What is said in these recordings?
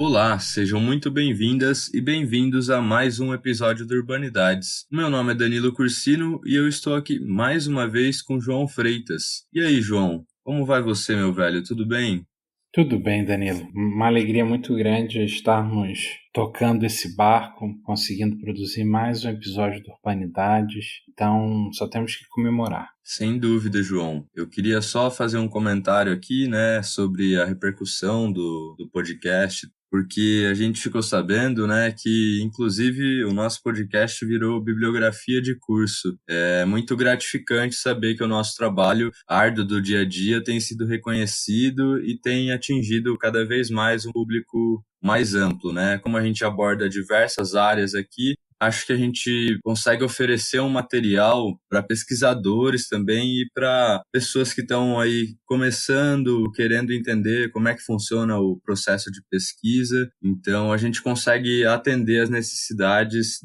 Olá, sejam muito bem-vindas e bem-vindos a mais um episódio do Urbanidades. Meu nome é Danilo Cursino e eu estou aqui mais uma vez com João Freitas. E aí, João, como vai você, meu velho? Tudo bem? Tudo bem, Danilo. Uma alegria muito grande estarmos tocando esse barco, conseguindo produzir mais um episódio do Urbanidades. Então, só temos que comemorar. Sem dúvida, João. Eu queria só fazer um comentário aqui, né, sobre a repercussão do podcast, porque a gente ficou sabendo, né, que inclusive o nosso podcast virou bibliografia de curso. É muito gratificante saber que o nosso trabalho árduo do dia a dia tem sido reconhecido e tem atingido cada vez mais um público mais amplo, né? Como a gente aborda diversas áreas aqui, acho que a gente consegue oferecer um material para pesquisadores também e para pessoas que estão aí começando, querendo entender como é que funciona o processo de pesquisa. Então, a gente consegue atender as necessidades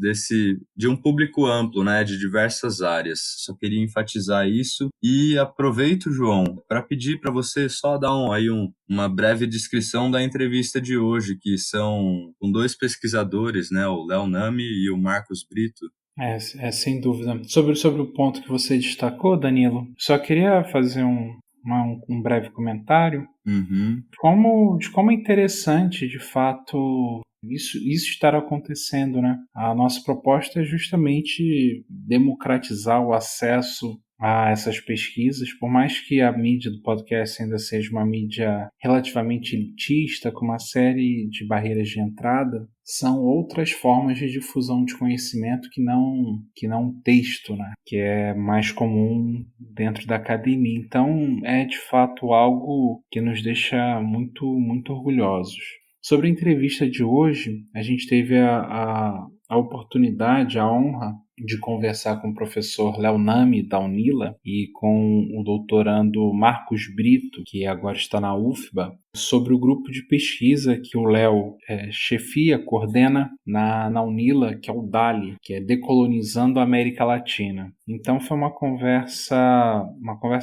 de um público amplo, né, de diversas áreas. Só queria enfatizar isso e aproveito, João, para pedir para você só dar uma breve descrição da entrevista de hoje, que são com dois pesquisadores, né, o Léo Nami e o Marcos Brito. Sem dúvida. Sobre o ponto que você destacou, Danilo, só queria fazer um breve comentário Uhum. de como é interessante, de fato, isso estar acontecendo, né? A nossa proposta é justamente democratizar o acesso a essas pesquisas, por mais que a mídia do podcast ainda seja uma mídia relativamente elitista, com uma série de barreiras de entrada, são outras formas de difusão de conhecimento que não texto, né? Que é mais comum dentro da academia. Então, é de fato algo que nos deixa muito orgulhosos. Sobre a entrevista de hoje, a gente teve a oportunidade, a honra de conversar com o professor Léo Nami, da UNILA, e com o doutorando Marcos Brito, que agora está na UFBA, sobre o grupo de pesquisa que o Léo chefia, coordena na UNILA, que é o DALI, que é Decolonizando a América Latina. Então foi uma conversa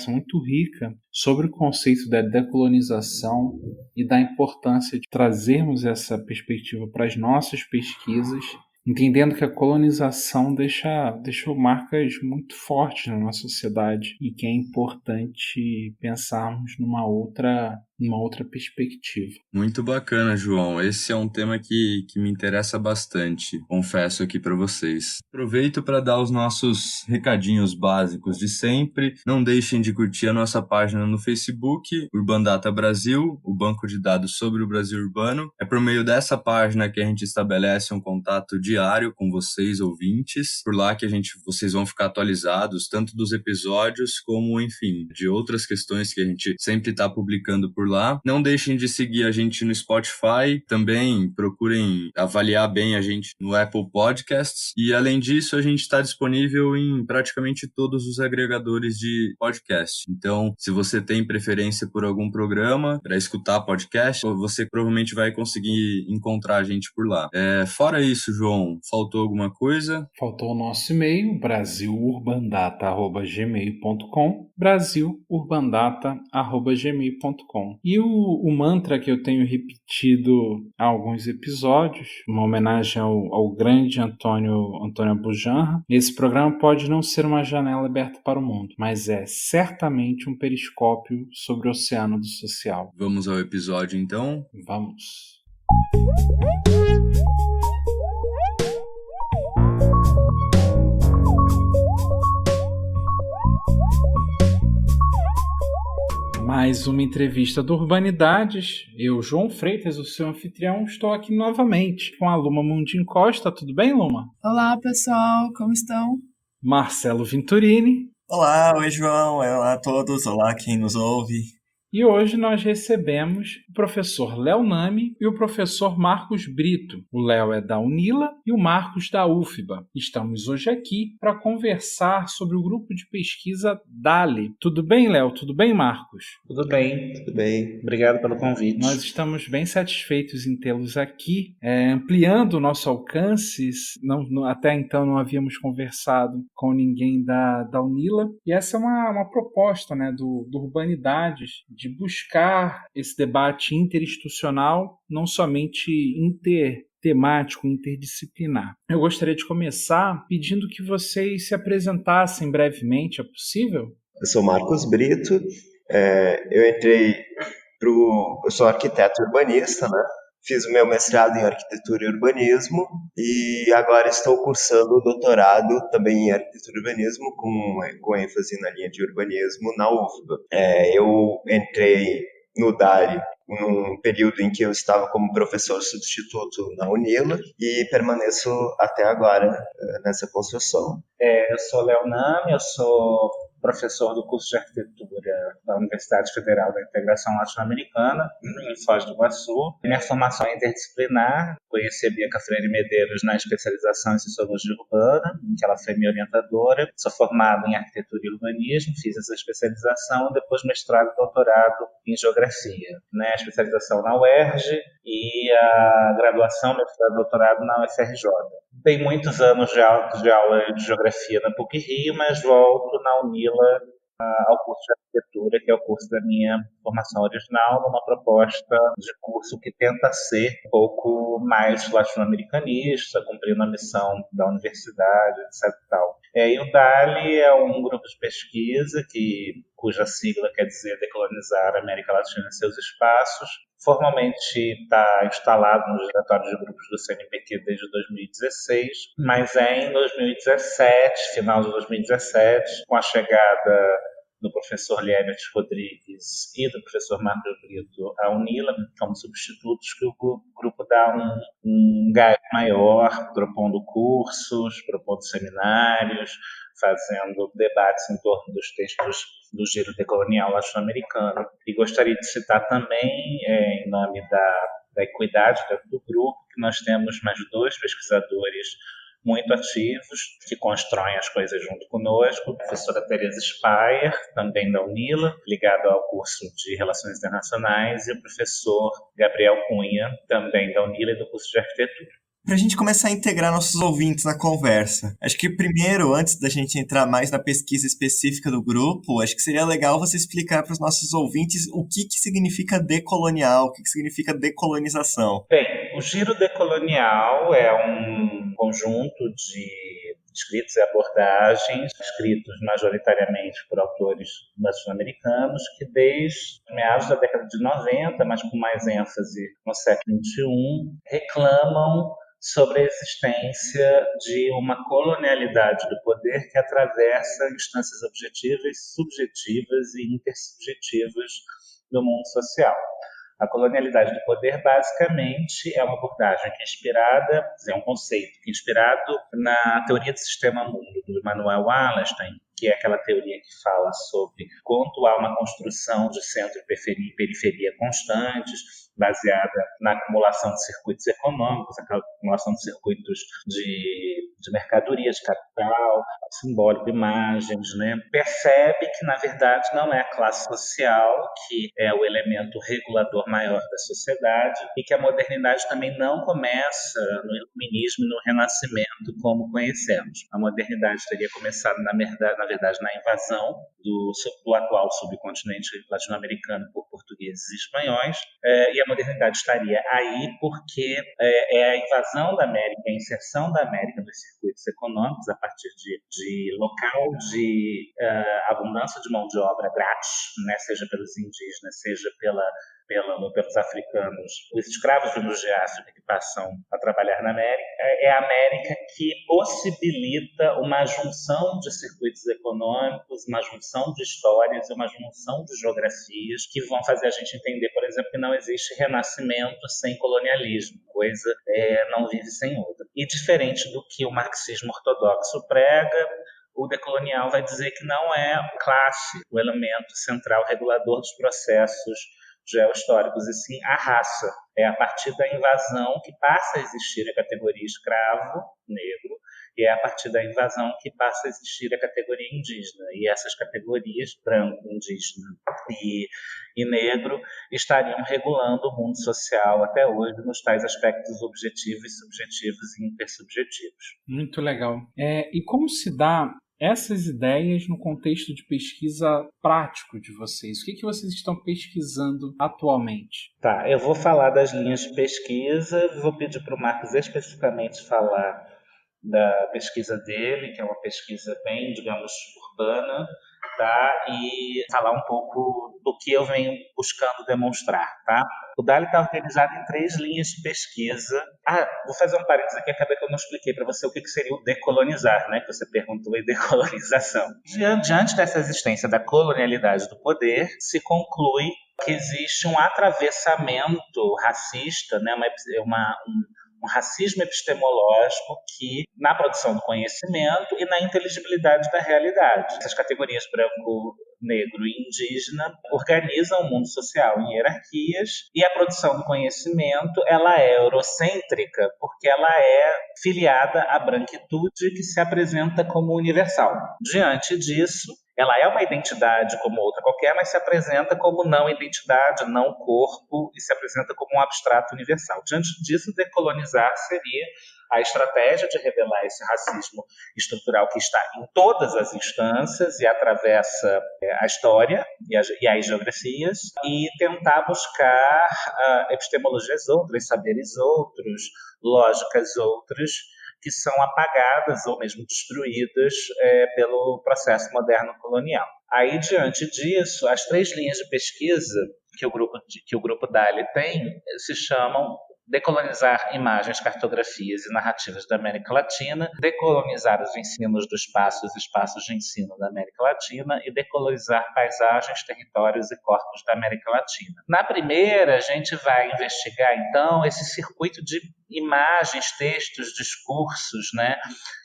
muito rica sobre o conceito da decolonização e da importância de trazermos essa perspectiva para as nossas pesquisas, entendendo que a colonização deixou marcas muito fortes na nossa sociedade e que é importante pensarmos numa outra perspectiva. Muito bacana, João. Esse é um tema que me interessa bastante, confesso aqui para vocês. Aproveito para dar os nossos recadinhos básicos de sempre. Não deixem de curtir a nossa página no Facebook, Urbandata Brasil, o banco de dados sobre o Brasil urbano. É por meio dessa página que a gente estabelece um contato diário com vocês, ouvintes. Por lá que vocês vão ficar atualizados, tanto dos episódios como, enfim, de outras questões que a gente sempre está publicando por lá. Não deixem de seguir a gente no Spotify, também procurem avaliar bem a gente no Apple Podcasts e além disso a gente está disponível em praticamente todos os agregadores de podcast. Então, se você tem preferência por algum programa para escutar podcast, você provavelmente vai conseguir encontrar a gente por lá. Fora isso, João, faltou alguma coisa? Faltou o nosso e-mail, brasilurbandata@gmail.com, brasilurbandata@gmail.com. E o mantra que eu tenho repetido há alguns episódios, uma homenagem ao grande Antônio Bujanra: esse programa pode não ser uma janela aberta para o mundo, mas é certamente um periscópio sobre o oceano do social. Vamos ao episódio então? Vamos. Mais uma entrevista do Urbanidades. Eu, João Freitas, o seu anfitrião, estou aqui novamente com a Luma Mundim Costa. Tudo bem, Luma? Olá, pessoal, como estão? Marcelo Vinturini. Olá, oi João, olá a todos, olá quem nos ouve. E hoje nós recebemos o professor Léo Nami e o professor Marcos Brito. O Léo é da UNILA e o Marcos da UFBA. Estamos hoje aqui para conversar sobre o grupo de pesquisa DALI. Tudo bem, Léo? Tudo bem, Marcos? Tudo bem. Obrigado pelo convite. Nós estamos bem satisfeitos em tê-los aqui, ampliando o nosso alcance. Até então não havíamos conversado com ninguém da UNILA. E essa é uma proposta, né, do Urbanidades, de buscar esse debate interinstitucional, não somente intertemático, interdisciplinar. Eu gostaria de começar pedindo que vocês se apresentassem brevemente, é possível? Eu sou Marcos Brito, eu sou arquiteto urbanista, né? Fiz o meu mestrado em arquitetura e urbanismo e agora estou cursando o doutorado também em arquitetura e urbanismo com ênfase na linha de urbanismo na UFBA. Eu entrei no DALI num período em que eu estava como professor substituto na UNILA e permaneço até agora nessa construção. Eu sou Léo Nami, eu sou professor do curso de arquitetura da Universidade Federal da Integração Latino-Americana, em Foz do Iguaçu. Minha formação é interdisciplinar, conheci a Bianca Freire Medeiros na especialização em Sociologia Urbana, em que ela foi minha orientadora. Sou formado em arquitetura e urbanismo, fiz essa especialização, depois mestrado e doutorado em geografia. A especialização na UERJ e a graduação, mestrado e doutorado na UFRJ. Tem muitos anos de aula de geografia na PUC-Rio, mas volto na UNILA ao curso de arquitetura, que é o curso da minha formação original, numa proposta de curso que tenta ser um pouco mais latino-americanista, cumprindo a missão da universidade, etc. E o DALI é um grupo de pesquisa cuja sigla quer dizer Decolonizar a América Latina em seus espaços. Formalmente está instalado nos diretórios de grupos do CNPq desde 2016, mas é em 2017, final de 2017, com a chegada do professor Liebert Rodrigues e do professor Marcos Brito à UNILA, como substitutos, que o grupo dá um gás maior, propondo cursos, propondo seminários, fazendo debates em torno dos textos do giro decolonial latino-americano. E gostaria de citar também, em nome da equidade do grupo, que nós temos mais 2 pesquisadores muito ativos, que constroem as coisas junto conosco. A professora Tereza Speyer, também da UNILA, ligada ao curso de Relações Internacionais, e o professor Gabriel Cunha, também da UNILA e do curso de Arquitetura. Para a gente começar a integrar nossos ouvintes na conversa, acho que primeiro, antes da gente entrar mais na pesquisa específica do grupo, acho que seria legal você explicar para os nossos ouvintes o que significa decolonial, o que significa decolonização. Bem, o giro decolonial é um conjunto de escritos e abordagens, escritos majoritariamente por autores latino-americanos, que desde meados da década de 90, mas com mais ênfase no século XXI, reclamam sobre a existência de uma colonialidade do poder que atravessa instâncias objetivas, subjetivas e intersubjetivas do mundo social. A colonialidade do poder, basicamente, é uma abordagem que é inspirada, é um conceito que é inspirado na teoria do sistema mundo, do Immanuel Wallerstein, que é aquela teoria que fala sobre quanto há uma construção de centro e periferia constantes, baseada na acumulação de circuitos econômicos, aquela acumulação de circuitos de mercadoria, de capital, simbólico, imagens, percebe que, na verdade, não é a classe social que é o elemento regulador maior da sociedade e que a modernidade também não começa no iluminismo e no renascimento como conhecemos. A modernidade teria começado, na verdade, na invasão do atual subcontinente latino-americano por portugueses e espanhóis, e a modernidade estaria aí porque é a invasão da América, a inserção da América nos circuitos econômicos a partir de local de abundância de mão de obra grátis, seja pelos indígenas, seja pelos africanos, os escravos vindos de África que passam a trabalhar na América. É a América que possibilita uma junção de circuitos econômicos, uma junção de histórias e uma junção de geografias que vão fazer a gente entender, por exemplo, que não existe renascimento sem colonialismo, coisa não vive sem outra. E diferente do que o marxismo ortodoxo prega, o decolonial vai dizer que não é classe o elemento central regulador dos processos geohistóricos, e sim a raça. É a partir da invasão que passa a existir a categoria escravo, negro, e é a partir da invasão que passa a existir a categoria indígena. E essas categorias, branco, indígena e negro, estariam regulando o mundo social até hoje nos tais aspectos objetivos, subjetivos e intersubjetivos. Muito legal. E como se dá essas ideias no contexto de pesquisa prático de vocês. O que vocês estão pesquisando atualmente? Tá, eu vou falar das linhas de pesquisa, vou pedir para o Marcos especificamente falar da pesquisa dele, que é uma pesquisa bem, digamos, urbana, tá? E falar um pouco do que eu venho buscando demonstrar, tá? O DALI está organizado em 3 linhas de pesquisa. Vou fazer um parênteses aqui, acabei que eu não expliquei para você o que seria o decolonizar, né? Que você perguntou em decolonização. Diante dessa existência da colonialidade do poder, se conclui que existe um atravessamento racista, né? Um racismo epistemológico que, na produção do conhecimento e na inteligibilidade da realidade. Essas categorias branco, negro e indígena organizam o mundo social em hierarquias e a produção do conhecimento ela é eurocêntrica porque ela é filiada à branquitude que se apresenta como universal. Diante disso, ela é uma identidade como outra qualquer, mas se apresenta como não identidade, não corpo, e se apresenta como um abstrato universal. Diante disso, decolonizar seria a estratégia de revelar esse racismo estrutural que está em todas as instâncias e atravessa a história e as geografias, e tentar buscar epistemologias outras, saberes outros, lógicas outras, que são apagadas ou mesmo destruídas pelo processo moderno colonial. Aí, diante disso, as 3 linhas de pesquisa que o grupo DALI tem se chamam decolonizar imagens, cartografias e narrativas da América Latina, decolonizar os ensinos dos espaços de ensino da América Latina e decolonizar paisagens, territórios e corpos da América Latina. Na primeira, a gente vai investigar, então, esse circuito de imagens, textos, discursos, né,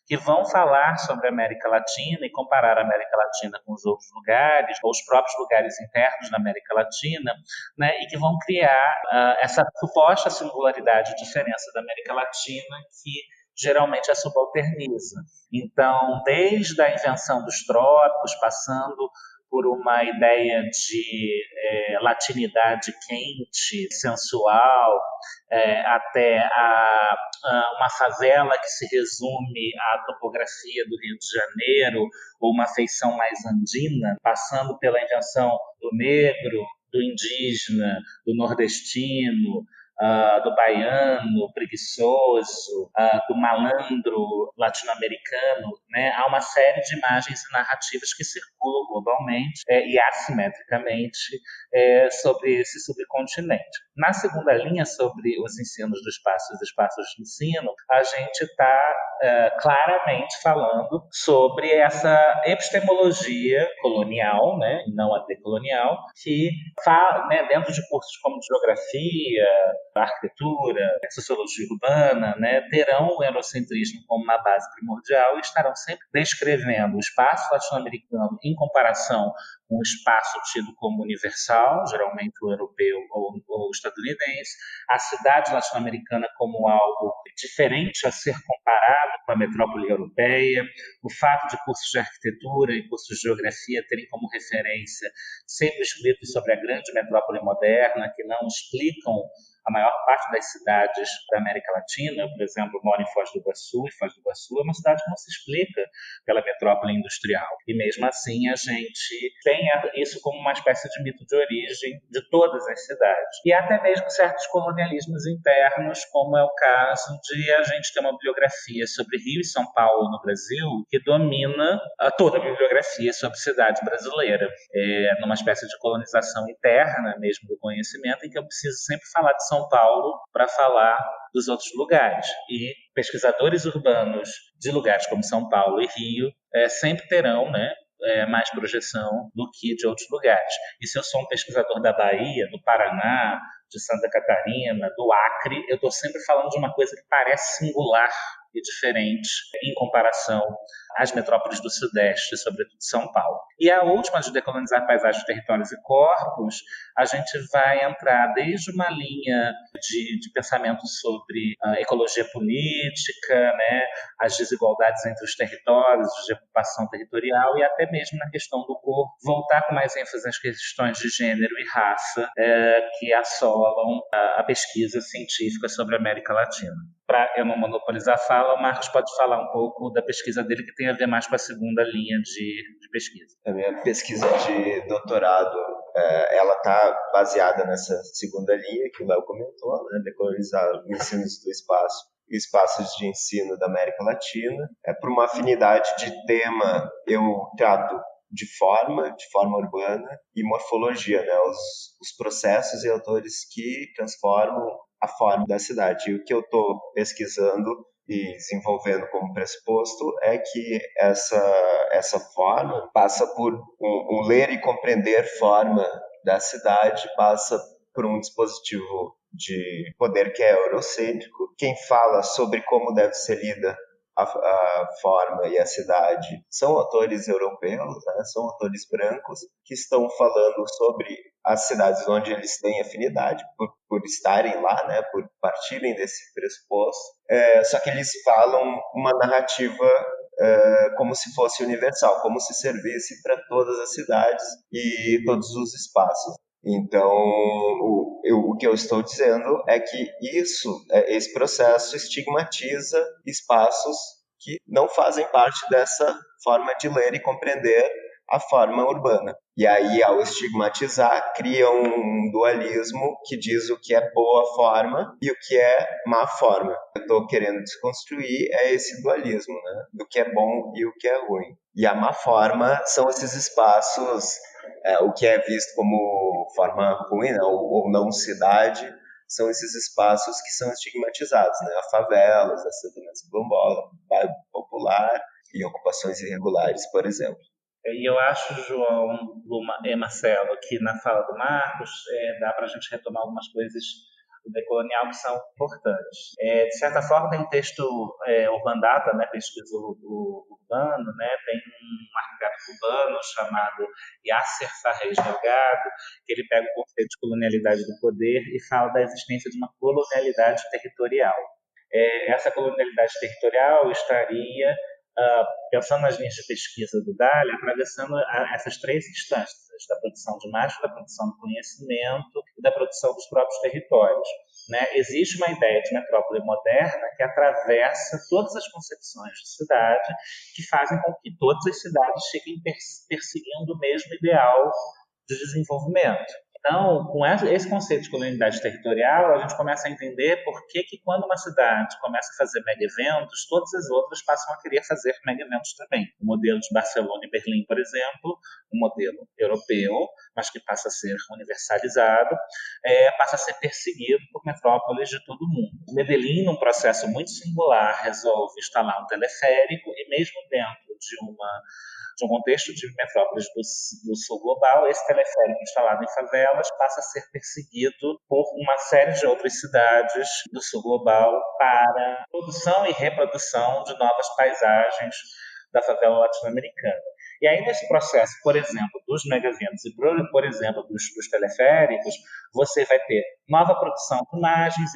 que vão falar sobre a América Latina e comparar a América Latina com os outros lugares, ou os próprios lugares internos da América Latina, né, e que vão criar essa suposta singularidade e diferença da América Latina que geralmente a subalterniza. Então, desde a invenção dos trópicos, passando por uma ideia de latinidade quente, sensual, até uma favela que se resume à topografia do Rio de Janeiro, ou uma feição mais andina, passando pela invenção do negro, do indígena, do nordestino, do baiano preguiçoso, do malandro latino-americano, né? Há uma série de imagens e narrativas que circulam globalmente e assimetricamente sobre esse subcontinente. Na segunda linha, sobre os ensinos do espaço e os espaços de ensino, a gente está claramente falando sobre essa epistemologia colonial, né, e não a decolonial, que dentro de cursos como de geografia, arquitetura, sociologia urbana, né, terão o eurocentrismo como uma base primordial e estarão sempre descrevendo o espaço latino-americano em comparação com o espaço tido como universal, geralmente o europeu ou o estadunidense, a cidade latino-americana como algo diferente a ser comparado com a metrópole europeia, o fato de cursos de arquitetura e cursos de geografia terem como referência sempre escritos sobre a grande metrópole moderna, que não explicam a maior parte das cidades da América Latina. Eu, por exemplo, moro em Foz do Iguaçu, e Foz do Iguaçu é uma cidade que não se explica pela metrópole industrial. E mesmo assim a gente tem isso como uma espécie de mito de origem de todas as cidades. E até mesmo certos colonialismos internos, como é o caso de a gente ter uma bibliografia sobre Rio e São Paulo no Brasil, que domina toda a bibliografia sobre cidade brasileira. Numa espécie de colonização interna mesmo do conhecimento, em que eu preciso sempre falar de São Paulo para falar dos outros lugares. E pesquisadores urbanos de lugares como São Paulo e Rio sempre terão, né, mais projeção do que de outros lugares. E se eu sou um pesquisador da Bahia, do Paraná, de Santa Catarina, do Acre, eu estou sempre falando de uma coisa que parece singular e diferente em comparação às metrópoles do Sudeste, sobretudo São Paulo. E a última, de decolonizar paisagens, territórios e corpos, a gente vai entrar desde uma linha de pensamento sobre ecologia política, né, as desigualdades entre os territórios, de ocupação territorial, e até mesmo na questão do corpo, voltar com mais ênfase nas questões de gênero e raça que assolam a pesquisa científica sobre a América Latina. para eu não monopolizar a fala, o Marcos pode falar um pouco da pesquisa dele, que tem a ver mais com a segunda linha de pesquisa. A minha pesquisa de doutorado, ela está baseada nessa segunda linha que o Léo comentou, né, decolonizar ensinos do espaço e espaços de ensino da América Latina. Por uma afinidade de tema, eu trato de forma urbana e morfologia, né, os processos e autores que transformam a forma da cidade. E o que eu estou pesquisando e desenvolvendo como pressuposto é que essa forma passa por um ler e compreender forma da cidade, passa por um dispositivo de poder que é eurocêntrico. Quem fala sobre como deve ser lida a forma e a cidade são autores europeus, né? São autores brancos que estão falando sobre as cidades onde eles têm afinidade por estarem lá, né? Por partirem desse pressuposto. Só que eles falam uma narrativa como se fosse universal, como se servisse para todas as cidades e todos os espaços. Então, o que eu estou dizendo é que esse processo estigmatiza espaços que não fazem parte dessa forma de ler e compreender a forma urbana. E aí, ao estigmatizar, cria um dualismo que diz o que é boa forma e o que é má forma. O que eu estou querendo desconstruir é esse dualismo, né? Do que é bom e o que é ruim. E a má forma são esses espaços, o que é visto como forma ruim, né? ou não cidade, são esses espaços que são estigmatizados, né? As favelas, assentamentos quilombolas, bairro popular e ocupações irregulares, por exemplo. E eu acho, João, Luma e Marcelo, que na fala do Marcos dá para a gente retomar algumas coisas do decolonial que são importantes. De certa forma, tem um texto Urban Data, né, pesquisa urbano, né, tem um arquiteto cubano chamado Yasser Farrés Delgado, que ele pega o conceito de colonialidade do poder e fala da existência de uma colonialidade territorial. Essa colonialidade territorial estaria pensando nas linhas de pesquisa do Dália, atravessando essas três instâncias, da produção de imagem, da produção do conhecimento e da produção dos próprios territórios. Né? Existe uma ideia de metrópole moderna que atravessa todas as concepções de cidade, que fazem com que todas as cidades fiquem perseguindo o mesmo ideal de desenvolvimento. Então, com esse conceito de colonialidade territorial, a gente começa a entender por que quando uma cidade começa a fazer mega-eventos, todas as outras passam a querer fazer mega-eventos também. O modelo de Barcelona e Berlim, por exemplo, um modelo europeu, mas que passa a ser universalizado, passa a ser perseguido por metrópoles de todo o mundo. Medellín, num processo muito singular, resolve instalar um teleférico e mesmo dentro de um contexto de metrópoles do sul global, esse teleférico instalado em favelas passa a ser perseguido por uma série de outras cidades do sul global para produção e reprodução de novas paisagens da favela latino-americana. E aí, nesse processo, por exemplo, dos megaventos e, por exemplo, dos teleféricos, você vai ter nova produção de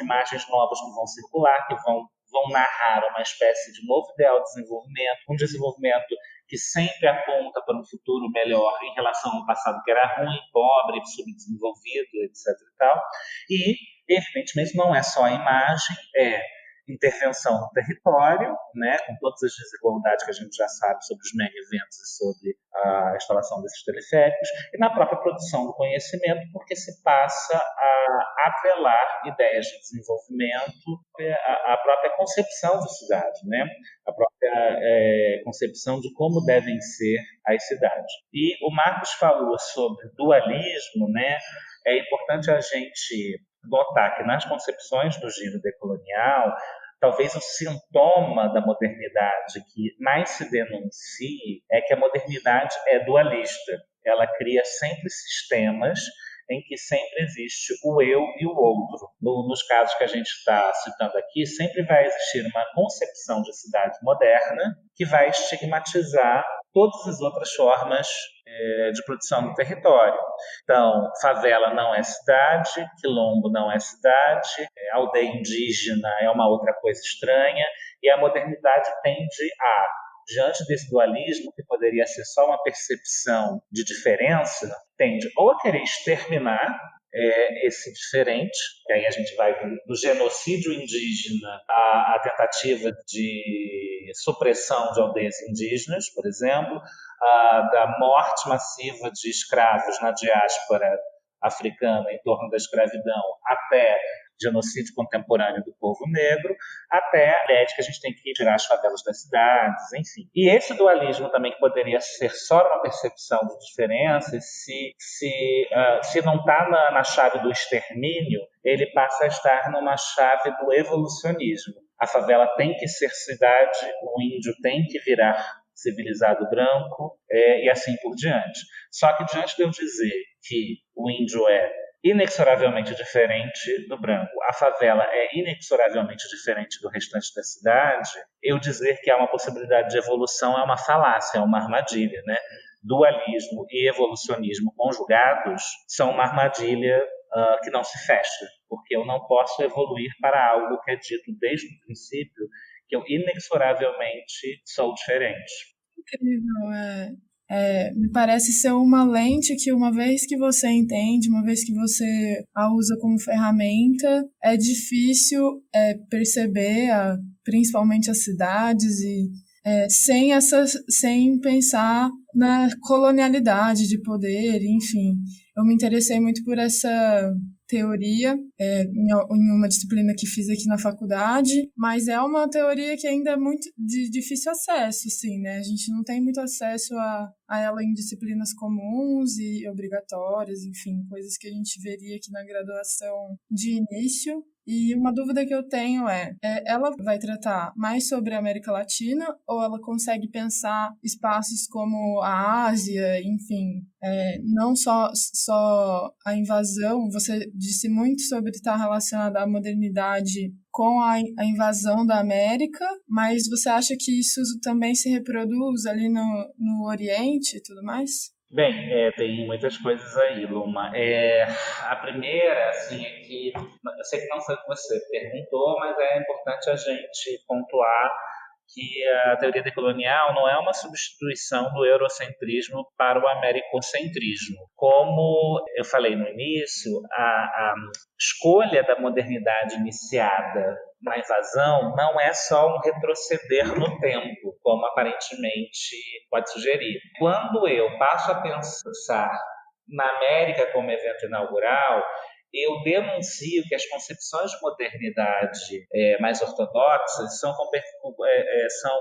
imagens novas que vão circular, que vão narrar uma espécie de novo ideal de desenvolvimento, um desenvolvimento que sempre aponta para um futuro melhor em relação ao passado que era ruim, pobre, subdesenvolvido, etc. E tal. E, evidentemente, não é só a imagem, intervenção no território, né, com todas as desigualdades que a gente já sabe sobre os mega-eventos e sobre a instalação desses teleféricos, e na própria produção do conhecimento, porque se passa a atrelar ideias de desenvolvimento à própria concepção de cidade, né, a própria concepção de como devem ser as cidades. E o Marcos falou sobre dualismo, né, é importante a gente notar que nas concepções do giro decolonial, talvez o sintoma da modernidade que mais se denuncie é que a modernidade é dualista. Ela cria sempre sistemas em que sempre existe o eu e o outro. Nos casos que a gente está citando aqui, sempre vai existir uma concepção de cidade moderna que vai estigmatizar todas as outras formas de produção do território. Então, favela não é cidade, quilombo não é cidade, aldeia indígena é uma outra coisa estranha, e a modernidade tende diante desse dualismo, que poderia ser só uma percepção de diferença, tende ou a querer exterminar esse diferente, que aí a gente vai do genocídio indígena à tentativa de supressão de aldeias indígenas, por exemplo, da morte massiva de escravos na diáspora africana em torno da escravidão, até genocídio contemporâneo do povo negro, até a ideia de que a gente tem que tirar as favelas das cidades, enfim. E esse dualismo também, que poderia ser só uma percepção de diferenças, se não está na chave do extermínio, ele passa a estar numa chave do evolucionismo. A favela tem que ser cidade, o índio tem que virar civilizado branco, e assim por diante. Só que diante de eu dizer que o índio é inexoravelmente diferente do branco, a favela é inexoravelmente diferente do restante da cidade, eu dizer que há uma possibilidade de evolução é uma falácia, é uma armadilha, né? Dualismo e evolucionismo conjugados são uma armadilha que não se fecha, porque eu não posso evoluir para algo que é dito desde o princípio que eu inexoravelmente sou diferente. Incrível, me parece ser uma lente que, uma vez que você entende, uma vez que você a usa como ferramenta, é difícil perceber, principalmente as cidades, sem pensar na colonialidade de poder, enfim. Eu me interessei muito por essa teoria em uma disciplina que fiz aqui na faculdade, mas é uma teoria que ainda é muito de difícil acesso, assim, né? A gente não tem muito acesso a ela em disciplinas comuns e obrigatórias, enfim, coisas que a gente veria aqui na graduação de início. E uma dúvida que eu tenho ela vai tratar mais sobre a América Latina ou ela consegue pensar espaços como a Ásia, enfim, não só a invasão? Você disse muito sobre estar relacionada à modernidade com a invasão da América, mas você acha que isso também se reproduz ali no Oriente e tudo mais? Bem, tem muitas coisas aí, Luma. A primeira, assim, é que eu sei que não foi o que você perguntou, mas é importante a gente pontuar que a teoria decolonial não é uma substituição do eurocentrismo para o americocentrismo. Como eu falei no início, a escolha da modernidade iniciada na invasão não é só um retroceder no tempo, como aparentemente pode sugerir. Quando eu passo a pensar na América como evento inaugural, eu denuncio que as concepções de modernidade mais ortodoxas são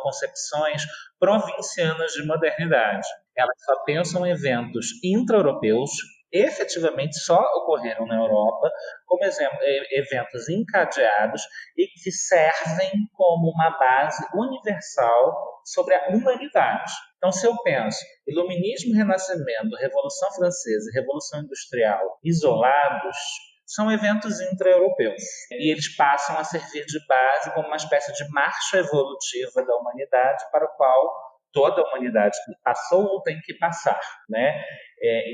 concepções provincianas de modernidade. Elas só pensam em eventos intra-europeus, efetivamente só ocorreram na Europa, como exemplo, eventos encadeados e que servem como uma base universal sobre a humanidade. Então, se eu penso Iluminismo, Renascimento, Revolução Francesa e Revolução Industrial isolados, são eventos intra-europeus. E eles passam a servir de base como uma espécie de marcha evolutiva da humanidade para o qual toda a humanidade que passou ou tem que passar, né?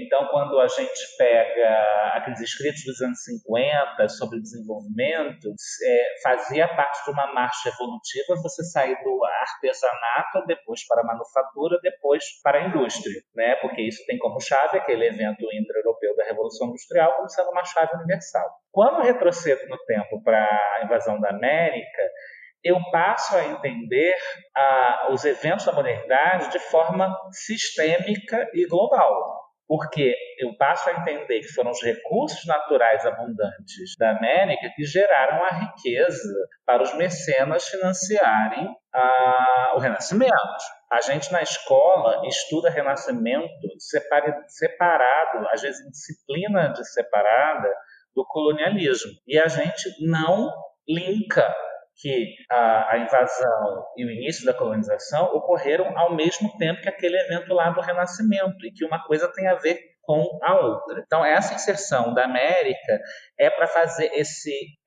Então, quando a gente pega aqueles escritos dos anos 50 sobre desenvolvimento, fazia parte de uma marcha evolutiva você sair do artesanato, depois para a manufatura, depois para a indústria, né? Porque isso tem como chave aquele evento intra-europeu da Revolução Industrial como sendo uma chave universal. Quando eu retrocedo no tempo para a invasão da América, eu passo a entender os eventos da modernidade de forma sistêmica e global. Porque eu passo a entender que foram os recursos naturais abundantes da América que geraram a riqueza para os mecenas financiarem o Renascimento. A gente na escola estuda Renascimento separado, às vezes em disciplina separada, do colonialismo. E a gente não linka que a invasão e o início da colonização ocorreram ao mesmo tempo que aquele evento lá do Renascimento, e que uma coisa tem a ver com a outra. Então, essa inserção da América é para fazer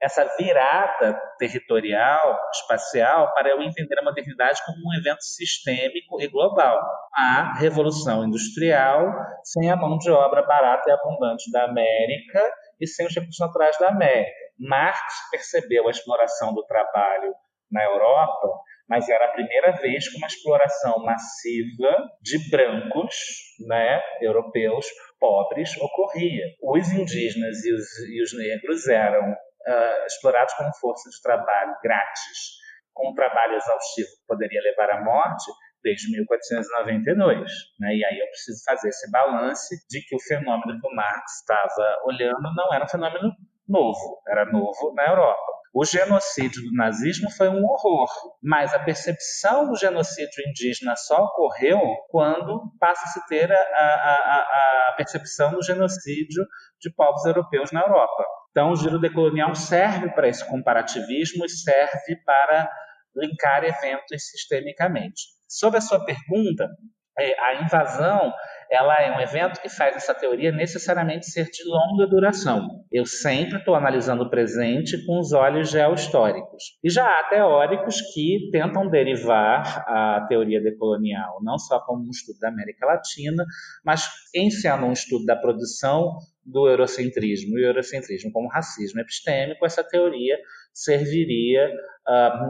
essa virada territorial, espacial, para eu entender a modernidade como um evento sistêmico e global. A Revolução Industrial, sem a mão de obra barata e abundante da América e sem os recursos naturais da América. Marx percebeu a exploração do trabalho na Europa, mas era a primeira vez que uma exploração massiva de brancos, né, europeus pobres ocorria. Os indígenas e os negros eram explorados como força de trabalho grátis, com um trabalho exaustivo que poderia levar à morte, desde 1492. Né? E aí eu preciso fazer esse balance de que o fenômeno que o Marx estava olhando não era um fenômeno novo, era novo na Europa. O genocídio do nazismo foi um horror, mas a percepção do genocídio indígena só ocorreu quando passa a se ter a percepção do genocídio de povos europeus na Europa. Então, o giro decolonial serve para esse comparativismo e serve para linkar eventos sistemicamente. Sobre a sua pergunta, a invasão ela é um evento que faz essa teoria necessariamente ser de longa duração. Eu sempre estou analisando o presente com os olhos geohistóricos. E já há teóricos que tentam derivar a teoria decolonial, não só como um estudo da América Latina, mas sendo um estudo da produção do eurocentrismo e o eurocentrismo como racismo epistêmico. Essa teoria serviria,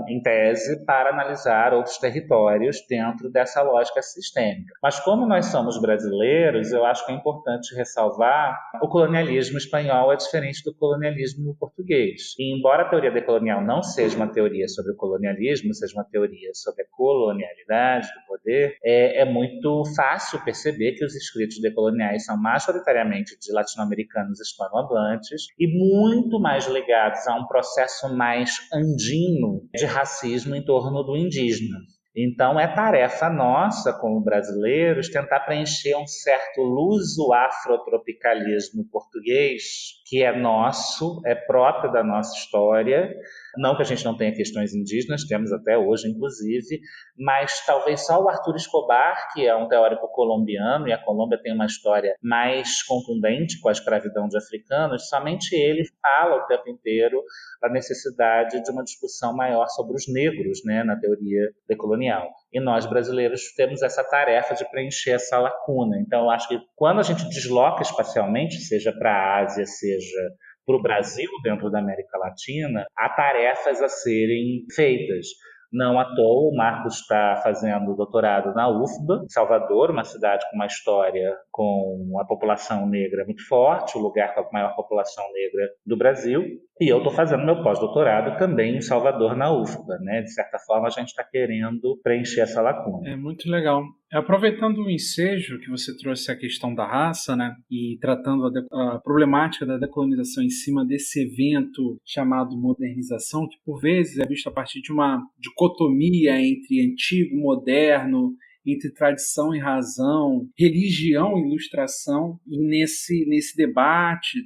em tese, para analisar outros territórios dentro dessa lógica sistêmica. Mas como nós somos brasileiros, eu acho que é importante ressalvar o colonialismo espanhol é diferente do colonialismo português. E embora a teoria decolonial não seja uma teoria sobre o colonialismo, seja uma teoria sobre a colonialidade do poder, é muito fácil perceber que os escritos decoloniais são majoritariamente de latino-americanos hispanohablantes e muito mais ligados a um processo mais andino de racismo em torno do indígena. Então, é tarefa nossa, como brasileiros, tentar preencher um certo luso-afrotropicalismo português, que é nosso, é próprio da nossa história. Não que a gente não tenha questões indígenas, temos até hoje, inclusive, mas talvez só o Arthur Escobar, que é um teórico colombiano, e a Colômbia tem uma história mais contundente com a escravidão de africanos, somente ele fala o tempo inteiro a necessidade de uma discussão maior sobre os negros, né, na teoria decolonial. E nós, brasileiros, temos essa tarefa de preencher essa lacuna. Então, eu acho que quando a gente desloca espacialmente, seja para a Ásia, seja para o Brasil, dentro da América Latina, há tarefas a serem feitas. Não à toa, o Marcos está fazendo doutorado na UFBA, Salvador, uma cidade com uma história com a população negra muito forte, o lugar com a maior população negra do Brasil. E eu estou fazendo meu pós-doutorado também em Salvador, na UFBA. Né? De certa forma, a gente está querendo preencher essa lacuna. É muito legal. Aproveitando o ensejo que você trouxe a questão da raça, né, e tratando a problemática da decolonização em cima desse evento chamado modernização, que por vezes é visto a partir de uma dicotomia entre antigo e moderno, entre tradição e razão, religião e ilustração, e nesse debate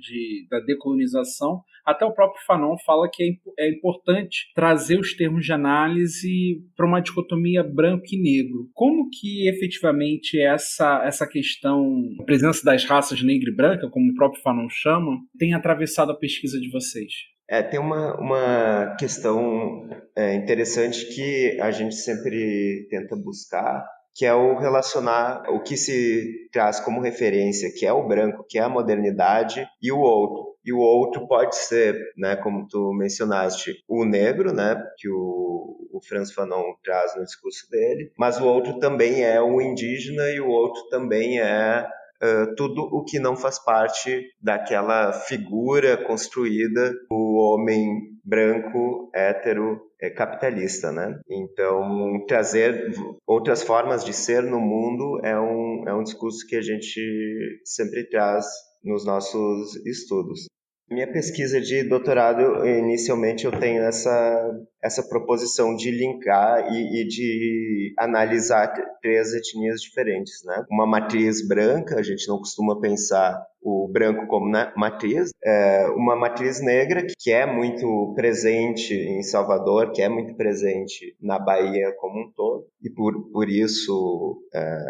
da decolonização, até o próprio Fanon fala que é importante trazer os termos de análise para uma dicotomia branco e negro. Como que efetivamente essa questão, a presença das raças negra e branca, como o próprio Fanon chama, tem atravessado a pesquisa de vocês? Tem uma questão interessante que a gente sempre tenta buscar, que é o relacionar o que se traz como referência, que é o branco, que é a modernidade, e o outro. E o outro pode ser, né, como tu mencionaste, o negro, né, que o Frantz Fanon traz no discurso dele, mas o outro também é o indígena e o outro também é tudo o que não faz parte daquela figura construída do homem branco, hétero, capitalista, né? Então, trazer outras formas de ser no mundo é um discurso que a gente sempre traz nos nossos estudos. Minha pesquisa de doutorado, inicialmente, eu tenho essa proposição de linkar e de analisar três etnias diferentes, né? Uma matriz branca, a gente não costuma pensar o branco como matriz, uma matriz negra que é muito presente em Salvador, que é muito presente na Bahia como um todo, e por isso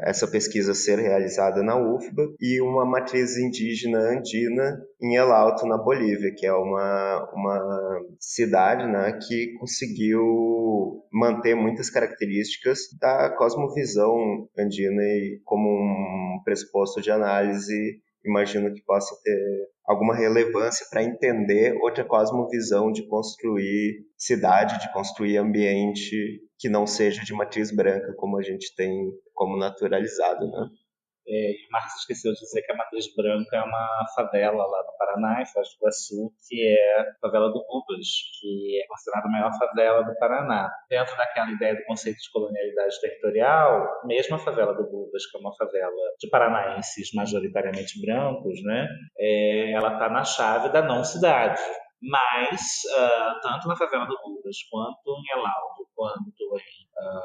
essa pesquisa ser realizada na UFBA, e uma matriz indígena andina em El Alto, na Bolívia, que é uma cidade, né, que conseguiu manter muitas características da cosmovisão andina e como um pressuposto de análise imagino que possa ter alguma relevância para entender outra cosmovisão de construir cidade, de construir ambiente que não seja de matriz branca, como a gente tem como naturalizado, né? O Marcos esqueceu de dizer que a Matriz Branca é uma favela lá no Paraná, em Foz do Iguaçu, que é a favela do Bubas, que é considerada a maior favela do Paraná. Dentro daquela ideia do conceito de colonialidade territorial, mesmo a favela do Bubas, que é uma favela de paranaenses majoritariamente brancos, né, ela está na chave da não-cidade. Mas, tanto na favela do Bubas, quanto em Elaldo, quanto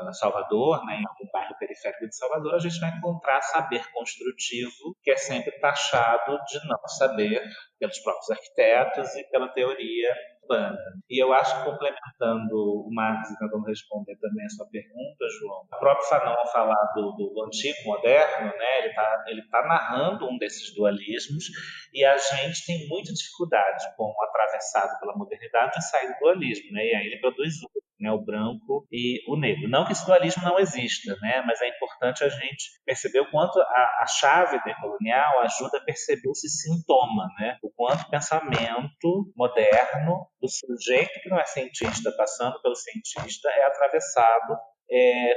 em Salvador, né, em algum bairro periférico de Salvador, a gente vai encontrar saber construtivo, que é sempre taxado de não saber pelos próprios arquitetos e pela teoria urbana. E eu acho que, complementando o Marcos e tentando responder também a sua pergunta, João, o próprio Fanon, ao falar do antigo moderno, né, ele tá narrando um desses dualismos, e a gente tem muita dificuldade, como atravessado pela modernidade, em sair do dualismo, né? E aí ele produz né, o branco e o negro. Não que esse dualismo não exista, né, mas é importante a gente perceber o quanto a chave decolonial ajuda a perceber esse sintoma, né, o quanto o pensamento moderno do sujeito que não é cientista passando pelo cientista é atravessado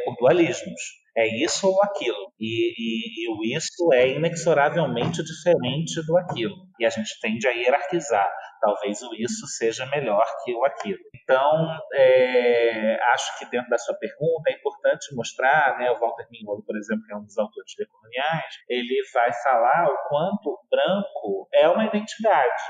por dualismos. É isso ou aquilo. E o isso é inexoravelmente diferente do aquilo. E a gente tende a hierarquizar. Talvez o isso seja melhor que o aquilo. Então, acho que dentro da sua pergunta é importante mostrar, né, o Walter Mignolo, por exemplo, que é um dos autores decoloniais, ele vai falar o quanto o branco é uma identidade.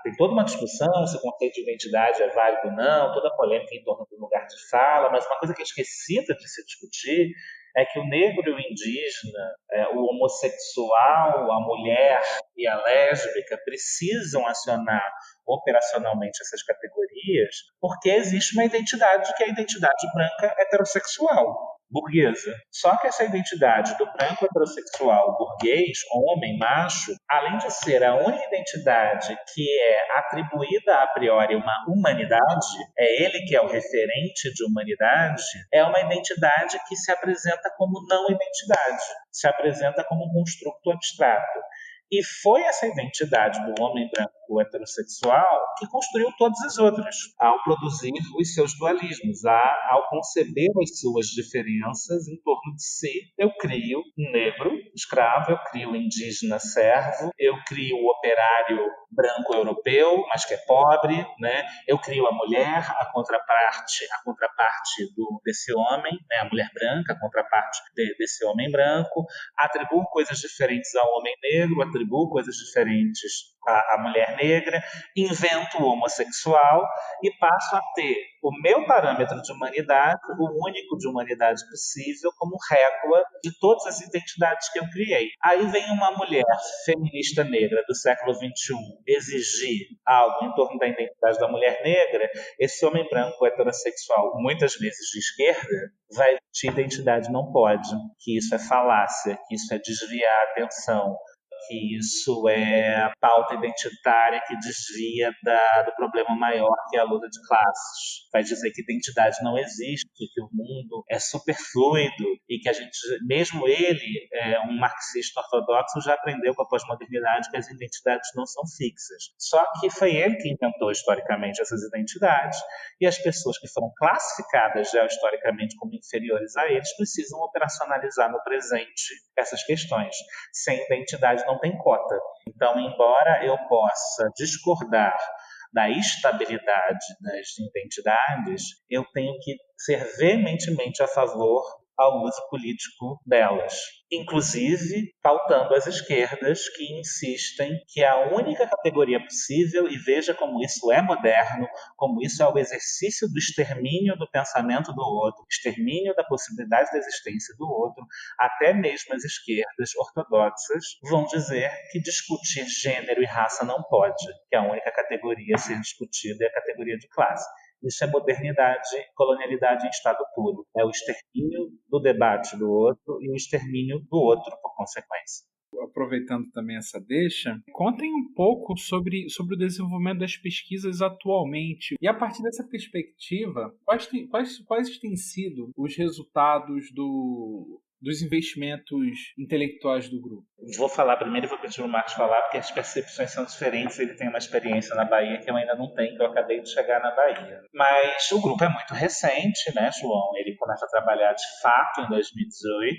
Tem toda uma discussão se o conceito de identidade é válido ou não, toda a polêmica em torno do lugar de fala, mas uma coisa que é esquecida de se discutir é que o negro e o indígena, o homossexual, a mulher e a lésbica precisam acionar operacionalmente essas categorias porque existe uma identidade que é a identidade branca heterossexual, burguesa. Só que essa identidade do branco heterossexual burguês, homem, macho, além de ser a única identidade que é atribuída a priori uma humanidade, é ele que é o referente de humanidade, é uma identidade que se apresenta como não identidade, se apresenta como um construto abstrato. E foi essa identidade do homem branco heterossexual que construiu todas as outras, ao produzir os seus dualismos, ao conceber as suas diferenças em torno de si. Eu crio um negro, escravo, eu crio um indígena, servo, eu crio o operário branco europeu, mas que é pobre, né? Eu crio a mulher, a contraparte desse homem, né? A mulher branca, a contraparte desse homem branco, atribuo coisas diferentes ao homem negro, atribuo coisas diferentes à mulher negra, invento o homossexual e passo a ter o meu parâmetro de humanidade, o único de humanidade possível, como régua de todas as identidades que eu criei. Aí vem uma mulher feminista negra do século XXI exigir algo em torno da identidade da mulher negra, esse homem branco heterossexual, muitas vezes de esquerda, vai dizer que identidade não pode, que isso é falácia, que isso é desviar a atenção, que isso é pauta identitária que desvia do problema maior, que é a luta de classes. Vai dizer que identidade não existe, que o mundo é superfluido e que a gente, mesmo ele, um marxista ortodoxo, já aprendeu com a pós-modernidade que as identidades não são fixas. Só que foi ele que inventou historicamente essas identidades e as pessoas que foram classificadas já historicamente como inferiores a eles precisam operacionalizar no presente essas questões. Sem identidade não tem cota. Então, embora eu possa discordar da estabilidade das identidades, eu tenho que ser veementemente a favor ao uso político delas. Inclusive, pautando as esquerdas que insistem que a única categoria possível, e veja como isso é moderno, como isso é o exercício do extermínio do pensamento do outro, extermínio da possibilidade da existência do outro, até mesmo as esquerdas ortodoxas vão dizer que discutir gênero e raça não pode, que a única categoria a ser discutida é a categoria de classe. Isso é modernidade, colonialidade em estado puro. É o extermínio do debate do outro e o extermínio do outro, por consequência. Aproveitando também essa deixa, contem um pouco sobre o desenvolvimento das pesquisas atualmente. E a partir dessa perspectiva, quais têm sido os resultados dos investimentos intelectuais do grupo? Vou falar primeiro e vou pedir o Marcos falar, porque as percepções são diferentes. Ele tem uma experiência na Bahia que eu ainda não tenho, que eu acabei de chegar na Bahia. Mas o grupo é muito recente, né, João? Ele começa a trabalhar de fato em 2018.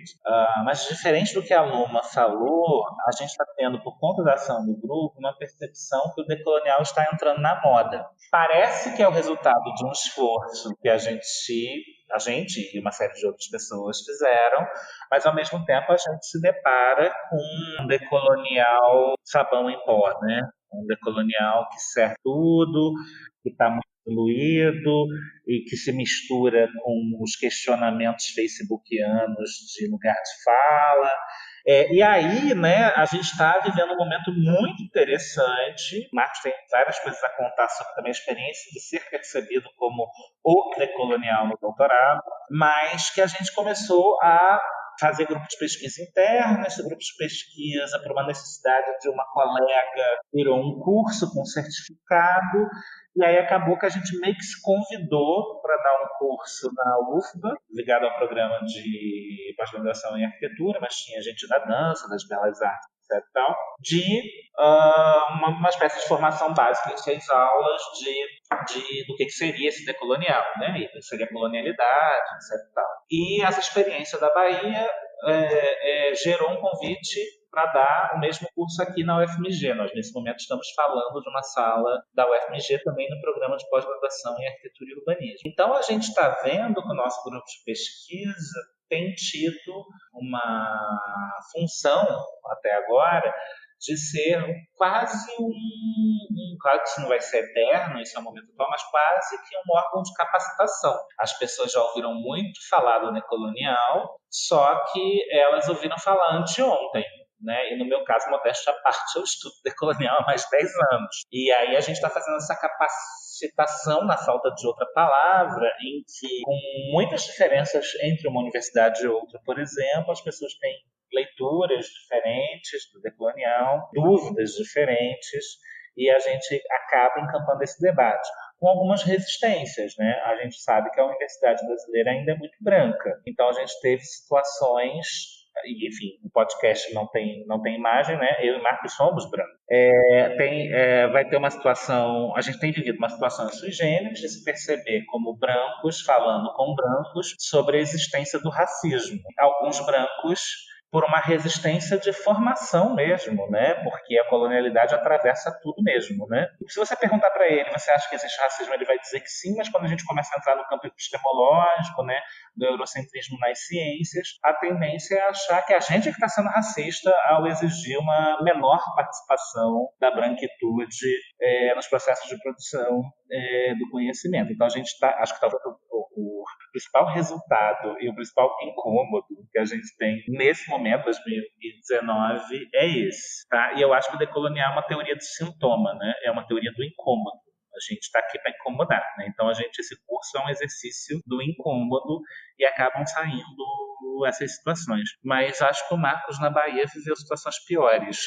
Mas diferente do que a Luma falou, a gente está tendo, por conta da ação do grupo, uma percepção que o decolonial está entrando na moda. Parece que é o resultado de um esforço que a gente e uma série de outras pessoas fizeram, mas ao mesmo tempo a gente se depara com um decolonial sabão em pó, né? Um decolonial que serve tudo, que está muito diluído e que se mistura com os questionamentos facebookianos de lugar de fala. E aí, né, a gente está vivendo um momento muito interessante. Marcos tem várias coisas a contar sobre também a experiência de ser percebido como o decolonial no doutorado, mas que a gente começou a fazer grupos de pesquisa interna. Esse grupo de pesquisa, por uma necessidade de uma colega, virou um curso com certificado, e aí acabou que a gente meio que se convidou para dar um curso na UFBA, ligado ao programa de pós-graduação em arquitetura, mas tinha gente da dança, das belas artes, etc. Tal, de uma espécie de formação básica em 6 aulas do que seria esse decolonial, né? E o que seria a colonialidade, etc. Tal. E essa experiência da Bahia gerou um convite para dar o mesmo curso aqui na UFMG. Nós, nesse momento, estamos falando de uma sala da UFMG também no programa de pós-graduação em arquitetura e urbanismo. Então, a gente está vendo que o nosso grupo de pesquisa tem tido uma função, até agora, de ser quase claro que isso não vai ser eterno, isso é um momento atual, mas quase que um órgão de capacitação. As pessoas já ouviram muito falar do neocolonial, só que elas ouviram falar anteontem. Né? E no meu caso, modéstia à parte, eu estudo decolonial há mais de 10 anos. E aí a gente está fazendo essa capacitação, na falta de outra palavra, em que, com muitas diferenças entre uma universidade e outra, por exemplo, as pessoas têm leituras diferentes do decolonial, dúvidas diferentes, e a gente acaba encampando esse debate com algumas resistências, né? A gente sabe que a universidade brasileira ainda é muito branca, então a gente teve situações. E, enfim, o podcast não tem imagem, né? Eu e Marcos somos brancos. Vai ter uma situação, a gente tem vivido uma situação sui generis de se perceber como brancos falando com brancos sobre a existência do racismo. Alguns brancos por uma resistência de formação mesmo, né? Porque a colonialidade atravessa tudo mesmo, né? Se você perguntar para ele, você acha que existe racismo? Ele vai dizer que sim, mas quando a gente começa a entrar no campo epistemológico, né, do eurocentrismo nas ciências, a tendência é achar que a gente que está sendo racista ao exigir uma menor participação da branquitude nos processos de produção do conhecimento. Então a gente acho que talvez o principal resultado e o principal incômodo que a gente tem nesse momento, 2019, é esse. Tá? E eu acho que o decolonial é uma teoria do sintoma, né? É uma teoria do incômodo. A gente está aqui para incomodar, né? Então esse curso é um exercício do incômodo e acabam saindo essas situações. Mas acho que o Marcos na Bahia viveu situações piores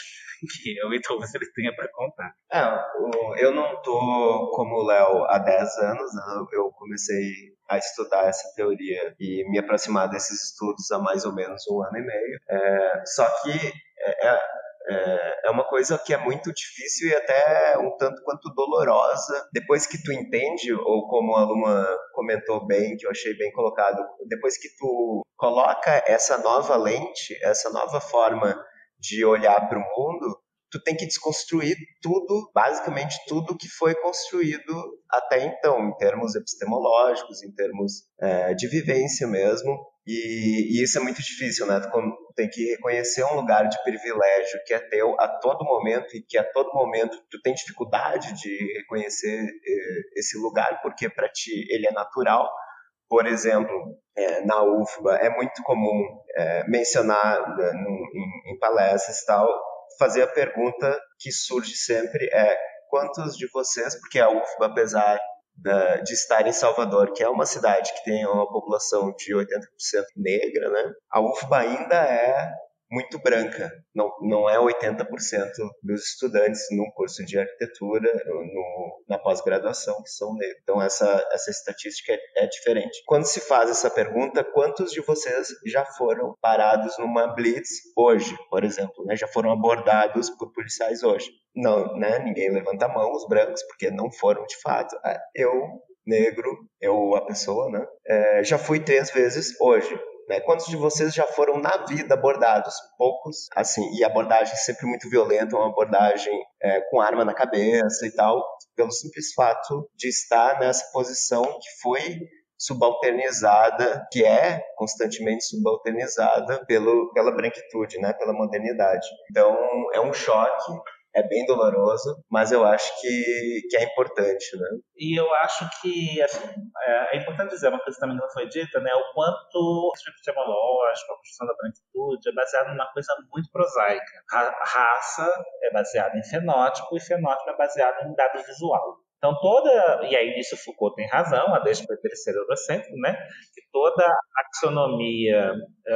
que eu, então você tenha para contar. Eu não estou como o Léo há 10 anos, né? Eu comecei a estudar essa teoria e me aproximar desses estudos há mais ou menos 1 ano e meio. Só que é uma coisa que é muito difícil e até um tanto quanto dolorosa. Depois que tu entende, ou como a Luma comentou bem, que eu achei bem colocado, depois que tu coloca essa nova lente, essa nova forma de olhar para o mundo, tu tem que desconstruir tudo, basicamente tudo que foi construído até então, em termos epistemológicos, em termos de vivência mesmo. E isso é muito difícil, né? Tu tem que reconhecer um lugar de privilégio que é teu a todo momento e que a todo momento tu tem dificuldade de reconhecer esse lugar, porque para ti ele é natural. Por exemplo, na UFBA é muito comum mencionar em palestras e tal, fazer a pergunta que surge sempre quantos de vocês, porque a UFBA, apesar de estar em Salvador, que é uma cidade que tem uma população de 80% negra, né? A UFBA ainda é muito branca. Não é 80% dos estudantes num curso de arquitetura, na pós-graduação, que são negros. Então, essa estatística é diferente. Quando se faz essa pergunta, quantos de vocês já foram parados numa blitz hoje, por exemplo, né? Já foram abordados por policiais hoje? Não, né? Ninguém levanta a mão, os brancos, porque não foram de fato. Eu, negro, a pessoa, né? Já fui 3 vezes hoje. Né? Quantos de vocês já foram na vida abordados? Poucos, assim, e a abordagem sempre muito violenta, uma abordagem com arma na cabeça e tal, pelo simples fato de estar nessa posição que foi subalternizada, que é constantemente subalternizada pela branquitude, né? Pela modernidade. Então, é um choque. É bem doloroso, mas eu acho que é importante, né? E eu acho que, assim, é importante dizer uma coisa também que não foi dita, né? O quanto o aspecto etimológico, a construção da branquitude é baseado numa coisa muito prosaica. Raça é baseada em fenótipo e fenótipo é baseado em dado visual. Então, e aí nisso Foucault tem razão, a deixa dele ser eurocêntrico, né? Que toda taxonomia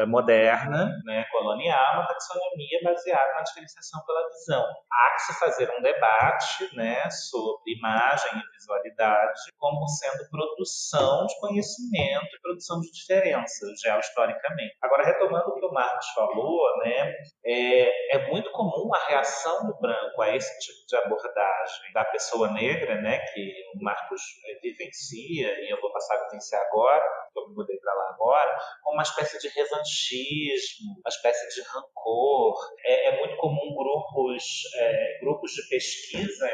moderna, né, colonial, é uma taxonomia baseada na diferenciação pela visão. Há que se fazer um debate, né, sobre imagem e visualidade como sendo produção de conhecimento e produção de diferenças, geohistoricamente. Agora, retomando o que o Marcos falou, né, é muito comum a reação do branco a esse tipo de abordagem da pessoa negra, né, que o Marcos vivencia, e eu vou passar a vivenciar agora, eu me mudei para lá agora, como uma espécie de revanchismo, uma espécie de rancor. É muito comum grupos de pesquisa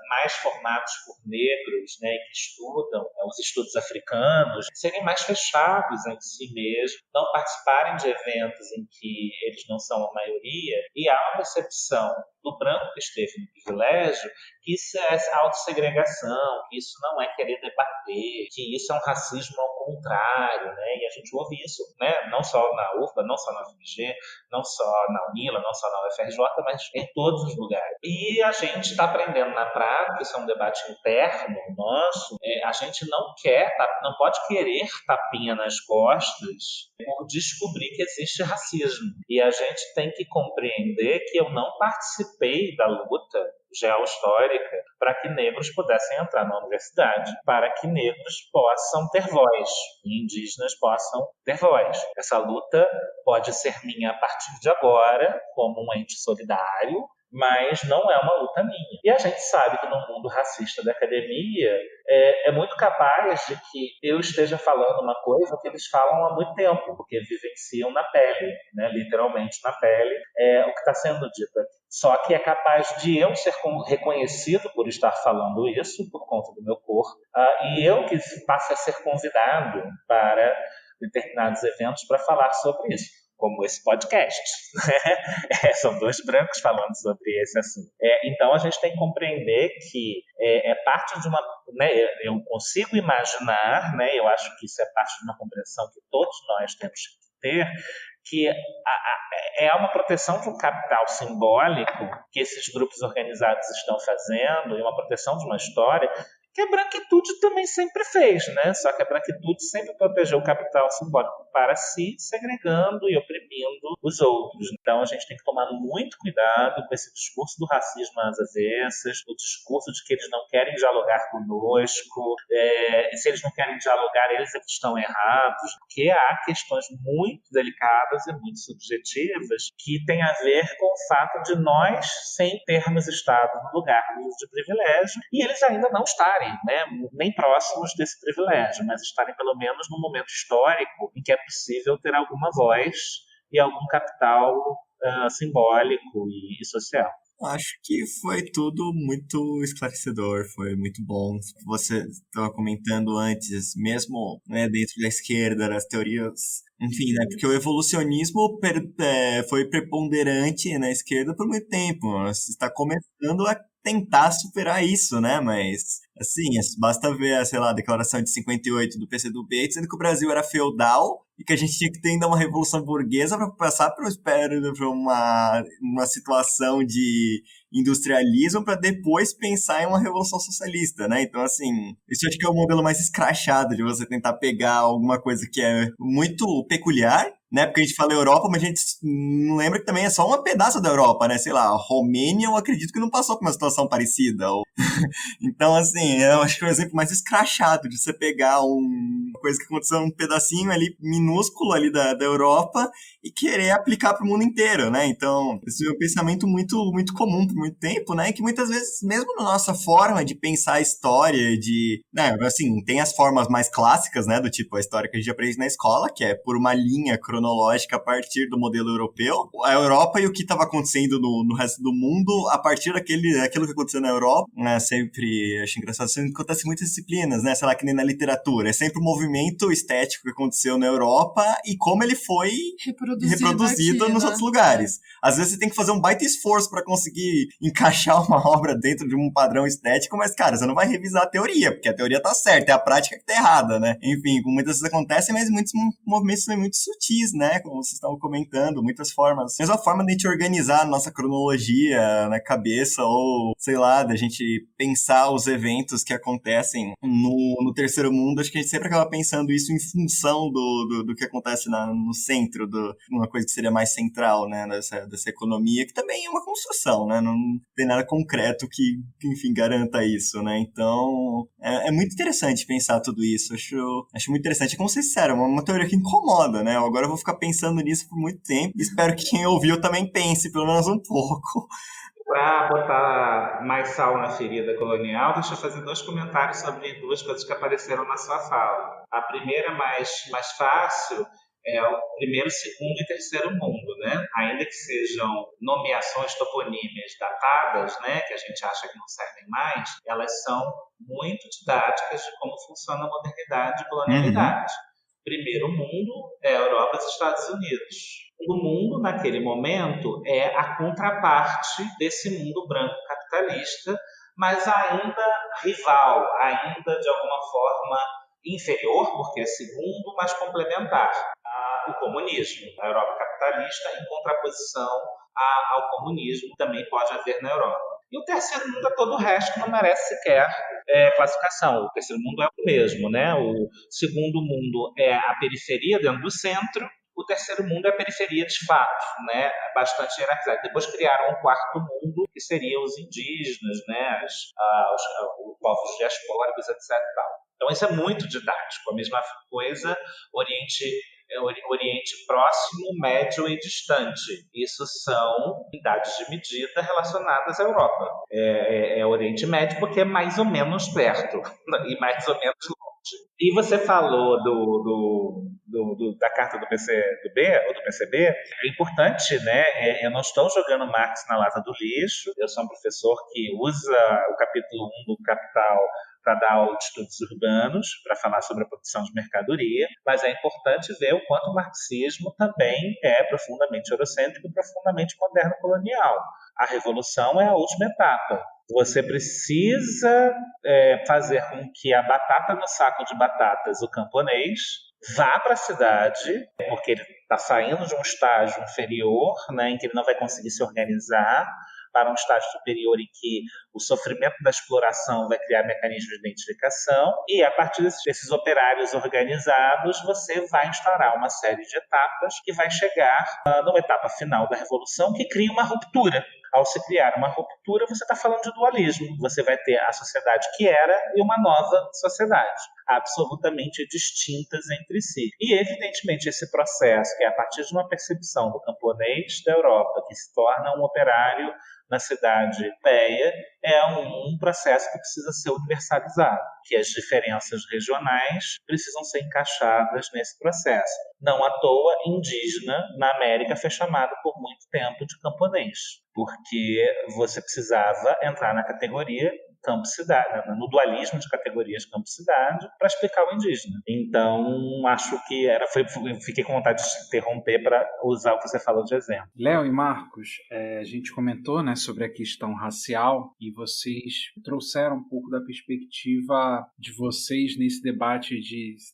mais formados por negros, né, que estudam os estudos africanos, serem mais fechados em si mesmos, não participarem de eventos em que eles não são a maioria, e há uma percepção do branco que esteve no privilégio que isso é autossegregação, que isso não é querer debater, que isso é um racismo ao contrário, né? E a gente ouve isso, né? Não só na UFBA, não só na UFMG, não só na UNILA, não só na UFRJ, mas em todos os lugares. E a gente está aprendendo na prática, isso é um debate interno nosso, a gente não pode querer tapinha nas costas por descobrir que existe racismo. E a gente tem que compreender que eu não participei da luta geohistórica para que negros pudessem entrar na universidade, para que negros possam ter voz e indígenas possam ter voz. Essa luta pode ser minha a partir de agora, como um ente solidário, mas não é uma luta minha. E a gente sabe que no mundo racista da academia é muito capaz de que eu esteja falando uma coisa que eles falam há muito tempo, porque vivenciam na pele, né? Literalmente na pele, o que está sendo dito aqui. Só que é capaz de eu ser reconhecido por estar falando isso, por conta do meu corpo, e eu que passe a ser convidado para determinados eventos para falar sobre isso, como esse podcast. São 2 brancos falando sobre esse assunto. Então, a gente tem que compreender que é parte de uma... Né, eu consigo imaginar, né, eu acho que isso é parte de uma compreensão que todos nós temos que ter, que é uma proteção de um capital simbólico que esses grupos organizados estão fazendo, e uma proteção de uma história que a branquitude também sempre fez, né? Só que a branquitude sempre protegeu o capital simbólico para si, segregando e oprimindo os outros. Então a gente tem que tomar muito cuidado com esse discurso do racismo às avessas, o discurso de que eles não querem dialogar conosco, e se eles não querem dialogar, eles é que estão errados, porque há questões muito delicadas e muito subjetivas que têm a ver com o fato de nós, sem termos estado no lugar de privilégio, e eles ainda não estarem, né, nem próximos desse privilégio, mas estarem pelo menos num momento histórico em que é possível ter alguma voz e algum capital simbólico e social. Acho que foi tudo muito esclarecedor, foi muito bom. Você estava comentando antes, mesmo, né, dentro da esquerda, das teorias, enfim, né, porque o evolucionismo foi preponderante na esquerda por muito tempo. Você está começando a tentar superar isso, né? Mas, assim, basta ver, sei lá, a declaração de 58 do PCdoB, dizendo que o Brasil era feudal e que a gente tinha que ter ainda uma revolução burguesa para passar por uma situação de industrialismo para depois pensar em uma revolução socialista, né? Então, assim, isso eu acho que é o modelo mais escrachado de você tentar pegar alguma coisa que é muito peculiar, né? Porque a gente fala Europa, mas a gente não lembra que também é só um pedaço da Europa, né? Sei lá, a Romênia eu acredito que não passou por uma situação parecida. Então, assim, eu acho que é o exemplo mais escrachado de você pegar uma coisa que aconteceu num pedacinho ali, minúsculo ali da Europa, e querer aplicar para o mundo inteiro, né? Então, esse é um pensamento muito, muito comum por muito tempo, né? Que muitas vezes, mesmo na nossa forma de pensar a história, né, assim, tem as formas mais clássicas, né? Do tipo, a história que a gente aprende na escola, que é por uma linha cronológica a partir do modelo europeu. A Europa e o que estava acontecendo no resto do mundo a partir daquilo que aconteceu na Europa, né? Sempre, acho engraçado, sempre acontece em muitas disciplinas, né? Sei lá, que nem na literatura. É sempre o movimento estético que aconteceu na Europa e como ele foi reproduzido aqui, nos né? outros lugares. Às vezes você tem que fazer um baita esforço para conseguir encaixar uma obra dentro de um padrão estético, mas, cara, você não vai revisar a teoria, porque a teoria tá certa, é a prática que tá errada, né? Enfim, muitas vezes acontece, mas muitos movimentos são muito sutis, né? Como vocês estavam comentando, muitas formas. Mesma forma de a gente organizar a nossa cronologia na cabeça, ou, sei lá, da gente pensar os eventos que acontecem no terceiro mundo, acho que a gente sempre acaba pensando isso em função do que acontece no centro, uma coisa que seria mais central, né, dessa economia, que também é uma construção, né, não tem nada concreto que enfim, garanta isso, né, então é muito interessante pensar tudo isso, acho muito interessante, como vocês disseram, uma teoria que incomoda, né, agora eu vou ficar pensando nisso por muito tempo, espero que quem ouviu também pense, pelo menos um pouco. Para botar mais sal na ferida colonial, deixa eu fazer 2 comentários sobre 2 coisas que apareceram na sua fala. A primeira, mais fácil, é o primeiro, segundo e terceiro mundo, né? Ainda que sejam nomeações toponímias datadas, né, que a gente acha que não servem mais, elas são muito didáticas de como funciona a modernidade e colonialidade. Primeiro mundo é a Europa e os Estados Unidos. O mundo, naquele momento, é a contraparte desse mundo branco capitalista, mas ainda rival, ainda de alguma forma inferior, porque é segundo, mas complementar ao comunismo. A Europa capitalista em contraposição ao comunismo também pode haver na Europa. E o terceiro mundo é todo o resto que não merece sequer classificação. O terceiro mundo é o mesmo, né? O segundo mundo é a periferia dentro do centro. O terceiro mundo é a periferia de fato, né? Bastante hierarquizado. Depois criaram um quarto mundo, que seriam os indígenas, né? Os povos diaspóricos, etc. Então, isso é muito didático. A mesma coisa, Oriente Próximo, Médio e Distante. Isso são unidades de medida relacionadas à Europa. É Oriente Médio porque é mais ou menos perto e mais ou menos longe. E você falou da carta do PCB, ou do PCB, é importante, né? Eu não estou jogando Marx na lata do lixo, eu sou um professor que usa o capítulo 1 do Capital para dar aula de estudos urbanos, para falar sobre a produção de mercadoria, mas é importante ver o quanto o marxismo também é profundamente eurocêntrico e profundamente moderno colonial. A revolução é a última etapa. Você precisa fazer com que a batata no saco de batatas, o camponês, vá para a cidade, porque ele está saindo de um estágio inferior, né, em que ele não vai conseguir se organizar, para um estágio superior em que o sofrimento da exploração vai criar mecanismos de identificação, e a partir desses operários organizados, você vai instaurar uma série de etapas que vai chegar numa etapa final da Revolução que cria uma ruptura. Ao se criar uma ruptura, você está falando de dualismo. Você vai ter a sociedade que era e uma nova sociedade, absolutamente distintas entre si. E, evidentemente, esse processo, que é a partir de uma percepção do camponês da Europa, que se torna um operário na cidade europeia, é um processo que precisa ser universalizado, que as diferenças regionais precisam ser encaixadas nesse processo. Não à toa, indígena na América foi chamado por muito tempo de camponês, porque você precisava entrar na categoria campo-cidade, no dualismo de categorias campo-cidade, para explicar o indígena. Então, acho que fiquei com vontade de interromper para usar o que você falou de exemplo. Léo e Marcos, a gente comentou, né, sobre a questão racial e vocês trouxeram um pouco da perspectiva de vocês nesse debate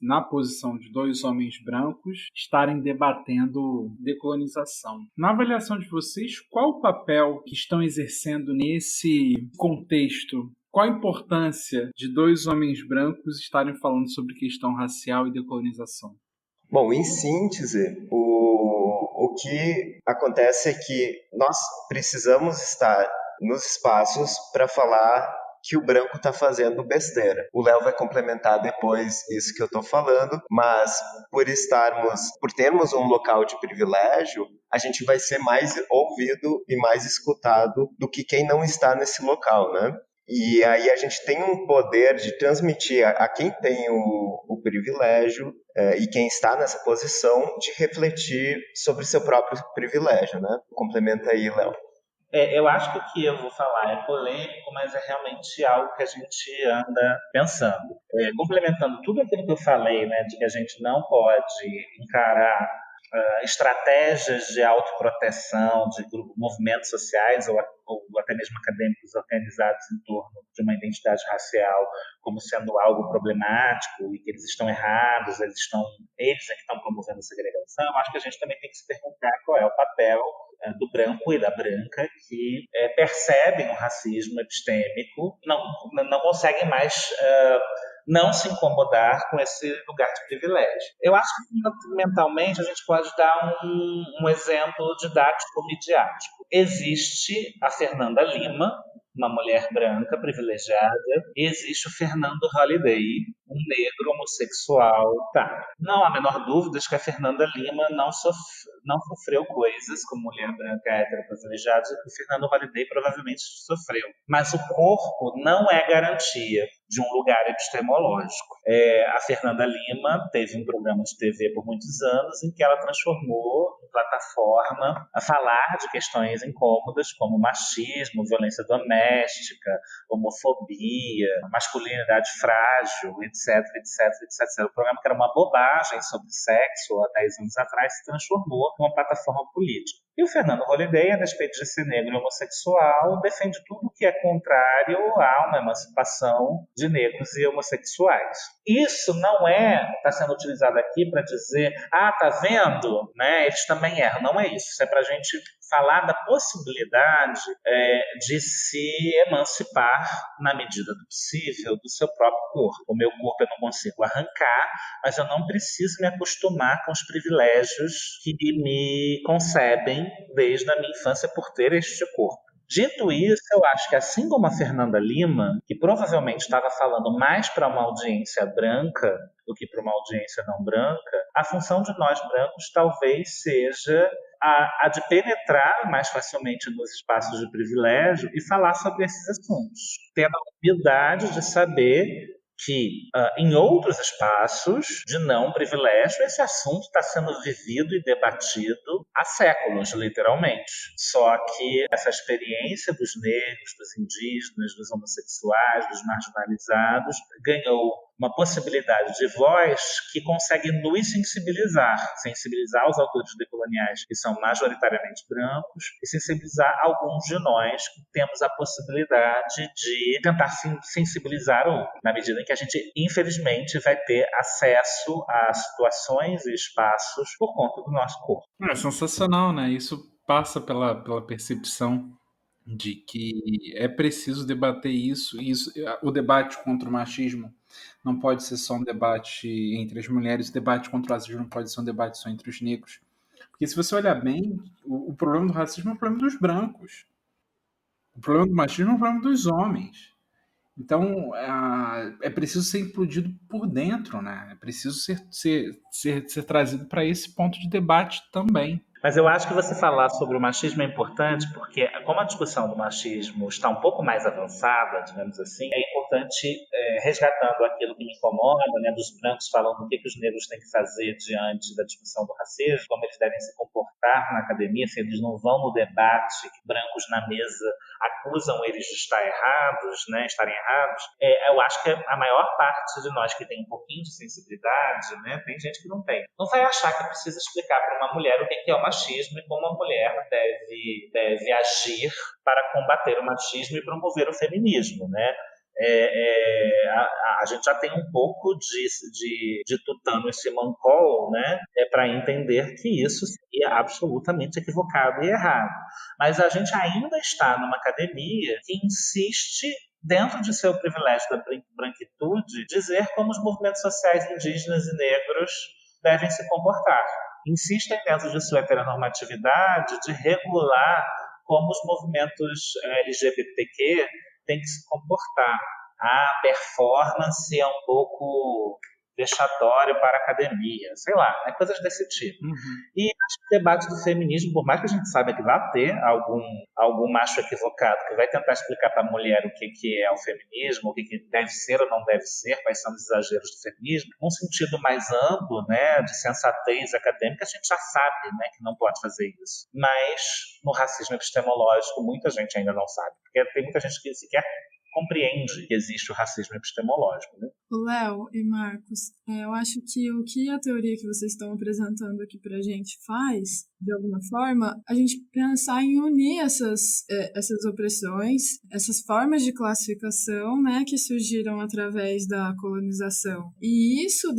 na posição de 2 homens brancos, estarem debatendo decolonização. Na avaliação de vocês, qual o papel que estão exercendo nesse contexto? Qual a importância de 2 homens brancos estarem falando sobre questão racial e decolonização? Bom, em síntese, o que acontece é que nós precisamos estar nos espaços para falar que o branco está fazendo besteira. O Léo vai complementar depois isso que eu estou falando, mas por termos um local de privilégio, a gente vai ser mais ouvido e mais escutado do que quem não está nesse local, né? E aí a gente tem um poder de transmitir a quem tem o privilégio e quem está nessa posição de refletir sobre seu próprio privilégio, né? Complementa aí, Léo. Eu acho que o que eu vou falar é polêmico, mas é realmente algo que a gente anda pensando. Complementando tudo aquilo que eu falei, né, de que a gente não pode encarar estratégias de autoproteção de movimentos sociais ou até mesmo acadêmicos organizados em torno de uma identidade racial como sendo algo problemático e que eles estão errados, eles é que estão promovendo a segregação. Eu acho que a gente também tem que se perguntar qual é o papel do branco e da branca que percebem o racismo epistêmico, não conseguem mais não se incomodar com esse lugar de privilégio. Eu acho que, mentalmente, a gente pode dar um exemplo didático midiático. Existe a Fernanda Lima, uma mulher branca privilegiada, e existe o Fernando Holliday, um negro homossexual. Tá. Não há a menor dúvida de que a Fernanda Lima não sofreu coisas como mulher branca hétero privilegiada que o Fernando Holliday provavelmente sofreu. Mas o corpo não é garantia de um lugar epistemológico. A Fernanda Lima teve um programa de TV por muitos anos em que ela transformou em plataforma a falar de questões incômodas como machismo, violência doméstica, homofobia, masculinidade frágil, etc, etc, etc. O programa que era uma bobagem sobre sexo há 10 anos atrás se transformou em uma plataforma política. E o Fernando Holliday, a despeito de ser negro e homossexual, defende tudo que é contrário a uma emancipação de negros e homossexuais. Isso não está sendo utilizado aqui para dizer, tá vendo? Né? Eles também erram. Não é isso. Isso é para a gente falar da possibilidade de se emancipar na medida do possível do seu próprio corpo. O meu corpo eu não consigo arrancar, mas eu não preciso me acostumar com os privilégios que me concebem desde a minha infância por ter este corpo. Dito isso, eu acho que assim como a Fernanda Lima, que provavelmente estava falando mais para uma audiência branca do que para uma audiência não branca, a função de nós brancos talvez seja a de penetrar mais facilmente nos espaços de privilégio e falar sobre esses assuntos. Ter a humildade de saber que em outros espaços de não privilégio esse assunto está sendo vivido e debatido há séculos, literalmente. Só que essa experiência dos negros, dos indígenas, dos homossexuais, dos marginalizados ganhou uma possibilidade de voz que consegue nos sensibilizar os autores decoloniais que são majoritariamente brancos e sensibilizar alguns de nós que temos a possibilidade de tentar sensibilizar o outro, na medida em que a gente, infelizmente, vai ter acesso a situações e espaços por conta do nosso corpo. É sensacional, né? Isso passa pela percepção de que é preciso debater isso. O debate contra o machismo não pode ser só um debate entre as mulheres, o debate contra o racismo não pode ser um debate só entre os negros. Porque se você olhar bem, o problema do racismo é o problema dos brancos. O problema do machismo é o problema dos homens. Então, é preciso ser implodido por dentro, né? É preciso ser trazido para esse ponto de debate também. Mas eu acho que você falar sobre o machismo é importante porque, como a discussão do machismo está um pouco mais avançada, digamos assim, é importante, resgatando aquilo que me incomoda, né, dos brancos falando o que os negros têm que fazer diante da discussão do racismo, como eles devem se comportar na academia, se eles não vão no debate, que brancos na mesa acusam eles de estarem errados. Eu acho que a maior parte de nós que tem um pouquinho de sensibilidade, né, tem gente que não tem, não vai achar que precisa explicar para uma mulher o que é o machismo e como a mulher deve agir para combater o machismo e promover o feminismo, né? A gente já tem um pouco de tutano e Simancol, né? Para entender que isso seria absolutamente equivocado e errado. Mas a gente ainda está numa academia que insiste, dentro de seu privilégio da branquitude, dizer como os movimentos sociais indígenas e negros devem se comportar. Insistem dentro de sua heteronormatividade de regular como os movimentos LGBTQ têm que se comportar. A performance é um pouco vexatória para a academia, sei lá, coisas desse tipo. E acho que o debate do feminismo, por mais que a gente saiba que vai ter algum macho equivocado que vai tentar explicar para a mulher o que é o feminismo, o que deve ser ou não deve ser, quais são os exageros do feminismo, num sentido mais amplo, né, de sensatez acadêmica, a gente já sabe, né, que não pode fazer isso. Mas no racismo epistemológico muita gente ainda não sabe, porque tem muita gente que sequer compreende que existe o racismo epistemológico, né? Léo e Marcos, eu acho que o que a teoria que vocês estão apresentando aqui pra gente faz, de alguma forma, a gente pensar em unir essas opressões, essas formas de classificação, né, que surgiram através da colonização. E isso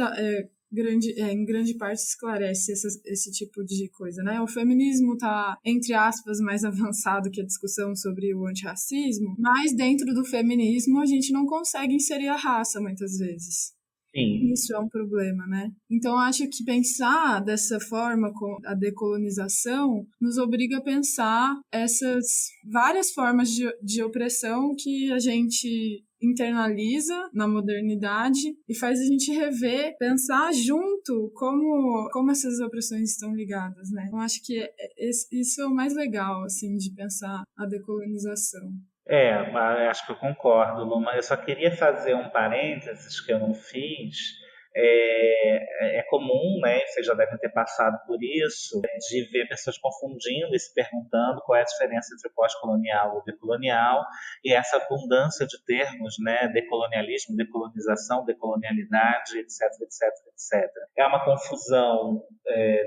em grande parte esclarece esse tipo de coisa, né? O feminismo está, entre aspas, mais avançado que a discussão sobre o antirracismo, mas dentro do feminismo a gente não consegue inserir a raça muitas vezes. Sim. Isso é um problema, né? Então, acho que pensar dessa forma, com a decolonização, nos obriga a pensar essas várias formas de opressão que a gente internaliza na modernidade e faz a gente rever, pensar junto como essas opressões estão ligadas, né? Então, acho que isso é o mais legal, assim, de pensar a decolonização. Acho que eu concordo, Luma. Eu só queria fazer um parênteses que eu não fiz. É comum, né, vocês já devem ter passado por isso, de ver pessoas confundindo e se perguntando qual é a diferença entre pós-colonial ou decolonial, e essa abundância de termos, né, decolonialismo, decolonização, decolonialidade, etc, etc, etc. É uma confusão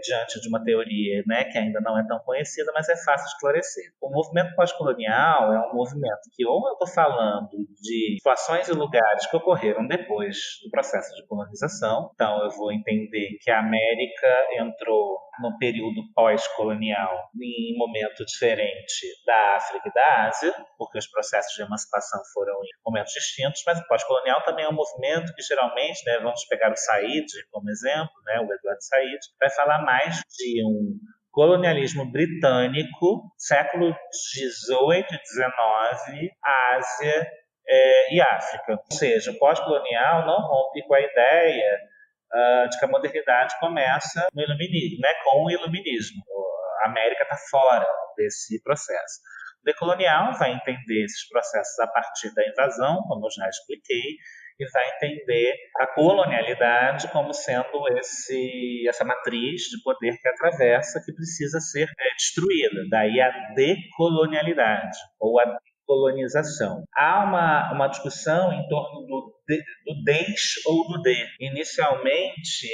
diante de uma teoria, né, que ainda não é tão conhecida, mas é fácil de esclarecer. O movimento pós-colonial é um movimento que ou eu estou falando de situações e lugares que ocorreram depois do processo de colonização. Então, eu vou entender que a América entrou no período pós-colonial em um momento diferente da África e da Ásia, porque os processos de emancipação foram em momentos distintos, mas o pós-colonial também é um movimento que geralmente, né, vamos pegar o Said como exemplo, né, o Eduardo Said, vai falar mais de um colonialismo britânico, século XVIII e XIX, Ásia e África. Ou seja, o pós-colonial não rompe com a ideia de que a modernidade começa no iluminismo, né, com o iluminismo. A América está fora desse processo. O decolonial vai entender esses processos a partir da invasão, como eu já expliquei, e vai entender a colonialidade como sendo essa matriz de poder que atravessa, que precisa ser destruída. Daí a decolonialidade, ou a colonização. Há uma discussão em torno do des ou do de. Inicialmente,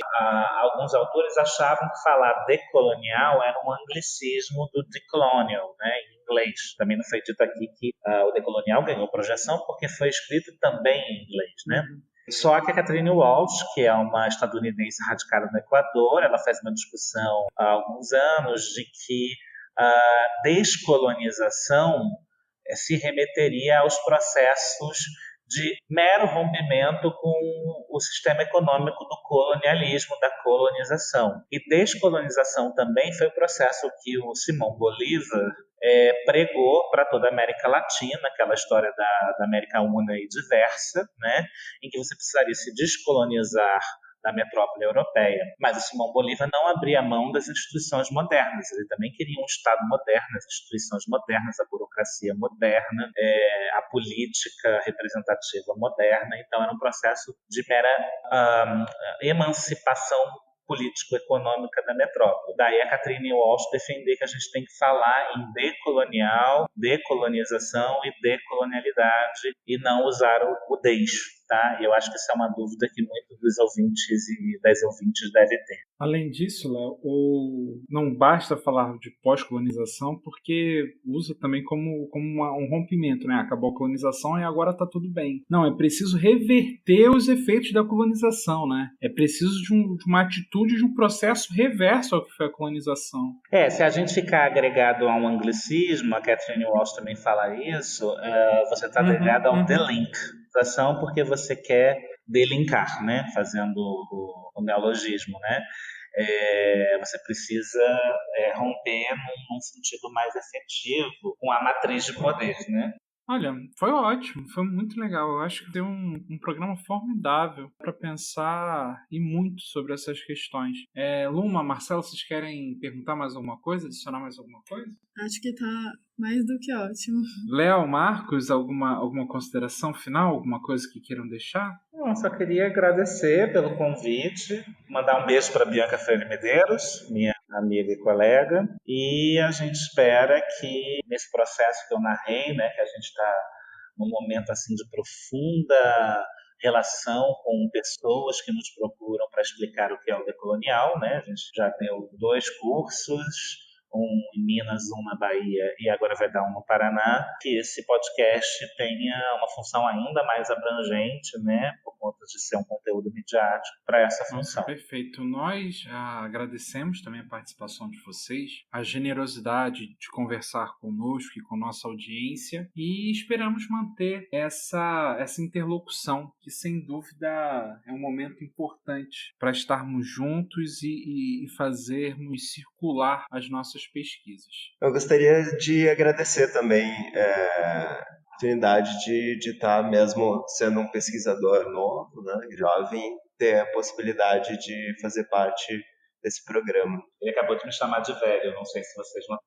alguns autores achavam que falar decolonial era um anglicismo do decolonial, né, em inglês. Também não foi dito aqui que o decolonial ganhou projeção porque foi escrito também em inglês, né? Só que a Catherine Walsh, que é uma estadunidense radicada no Equador, ela faz uma discussão há alguns anos de que a descolonização se remeteria aos processos de mero rompimento com o sistema econômico do colonialismo, da colonização. E descolonização também foi o processo que o Simão Bolívar pregou para toda a América Latina, aquela história da América Una e diversa, né, em que você precisaria se descolonizar da metrópole europeia. Mas o Simão Bolívar não abria mão das instituições modernas. Ele também queria um Estado moderno, as instituições modernas, a burocracia moderna, a política representativa moderna. Então, era um processo de mera emancipação político-econômica da metrópole. Daí a Catherine Walsh defender que a gente tem que falar em decolonial, decolonização e decolonialidade e não usar o deixo. Tá? Eu acho que isso é uma dúvida que muitos dos ouvintes e das ouvintes devem ter. Além disso, Léo, não basta falar de pós-colonização porque usa também como um rompimento, né? Acabou a colonização e agora está tudo bem. Não, é preciso reverter os efeitos da colonização, né? É preciso de uma atitude, de um processo reverso ao que foi a colonização. Se a gente ficar agregado a um anglicismo, a Catherine Walsh também fala isso, você está agregado ao the link. Porque você quer delinkar, né? Fazendo o neologismo, né? Você precisa romper num sentido mais efetivo com a matriz de poder, né? Olha, foi ótimo, foi muito legal. Eu acho que deu um programa formidável para pensar e muito sobre essas questões. Luma, Marcelo, vocês querem perguntar mais alguma coisa, adicionar mais alguma coisa? Acho que tá mais do que ótimo. Léo, Marcos, alguma consideração final, alguma coisa que queiram deixar? Eu só queria agradecer pelo convite, mandar um beijo para Bianca Freire Medeiros, minha amiga e colega, e a gente espera que nesse processo que eu narrei, né, que a gente está num momento assim de profunda relação com pessoas que nos procuram para explicar o que é o decolonial, né? A gente já deu 2 cursos, um em Minas, um na Bahia e agora vai dar um no Paraná, que esse podcast tenha uma função ainda mais abrangente, né, por conta de ser um conteúdo midiático para essa função. Perfeito. Nós agradecemos também a participação de vocês, a generosidade de conversar conosco e com nossa audiência e esperamos manter essa interlocução, que sem dúvida é um momento importante para estarmos juntos e fazermos circular as nossas pesquisas. Eu gostaria de agradecer também a oportunidade de estar mesmo sendo um pesquisador novo, né, jovem, ter a possibilidade de fazer parte desse programa. Ele acabou de me chamar de velho, não sei se vocês não...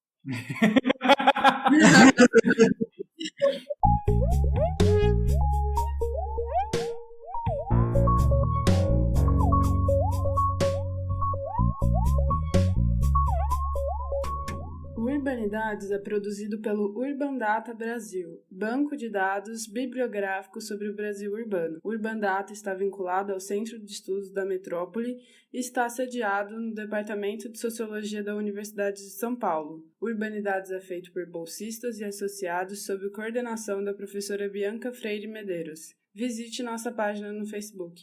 O Urbanidades é produzido pelo Urban Data Brasil, banco de dados bibliográfico sobre o Brasil urbano. O Urban Data está vinculado ao Centro de Estudos da Metrópole e está sediado no Departamento de Sociologia da Universidade de São Paulo. O Urbanidades é feito por bolsistas e associados sob coordenação da professora Bianca Freire Medeiros. Visite nossa página no Facebook.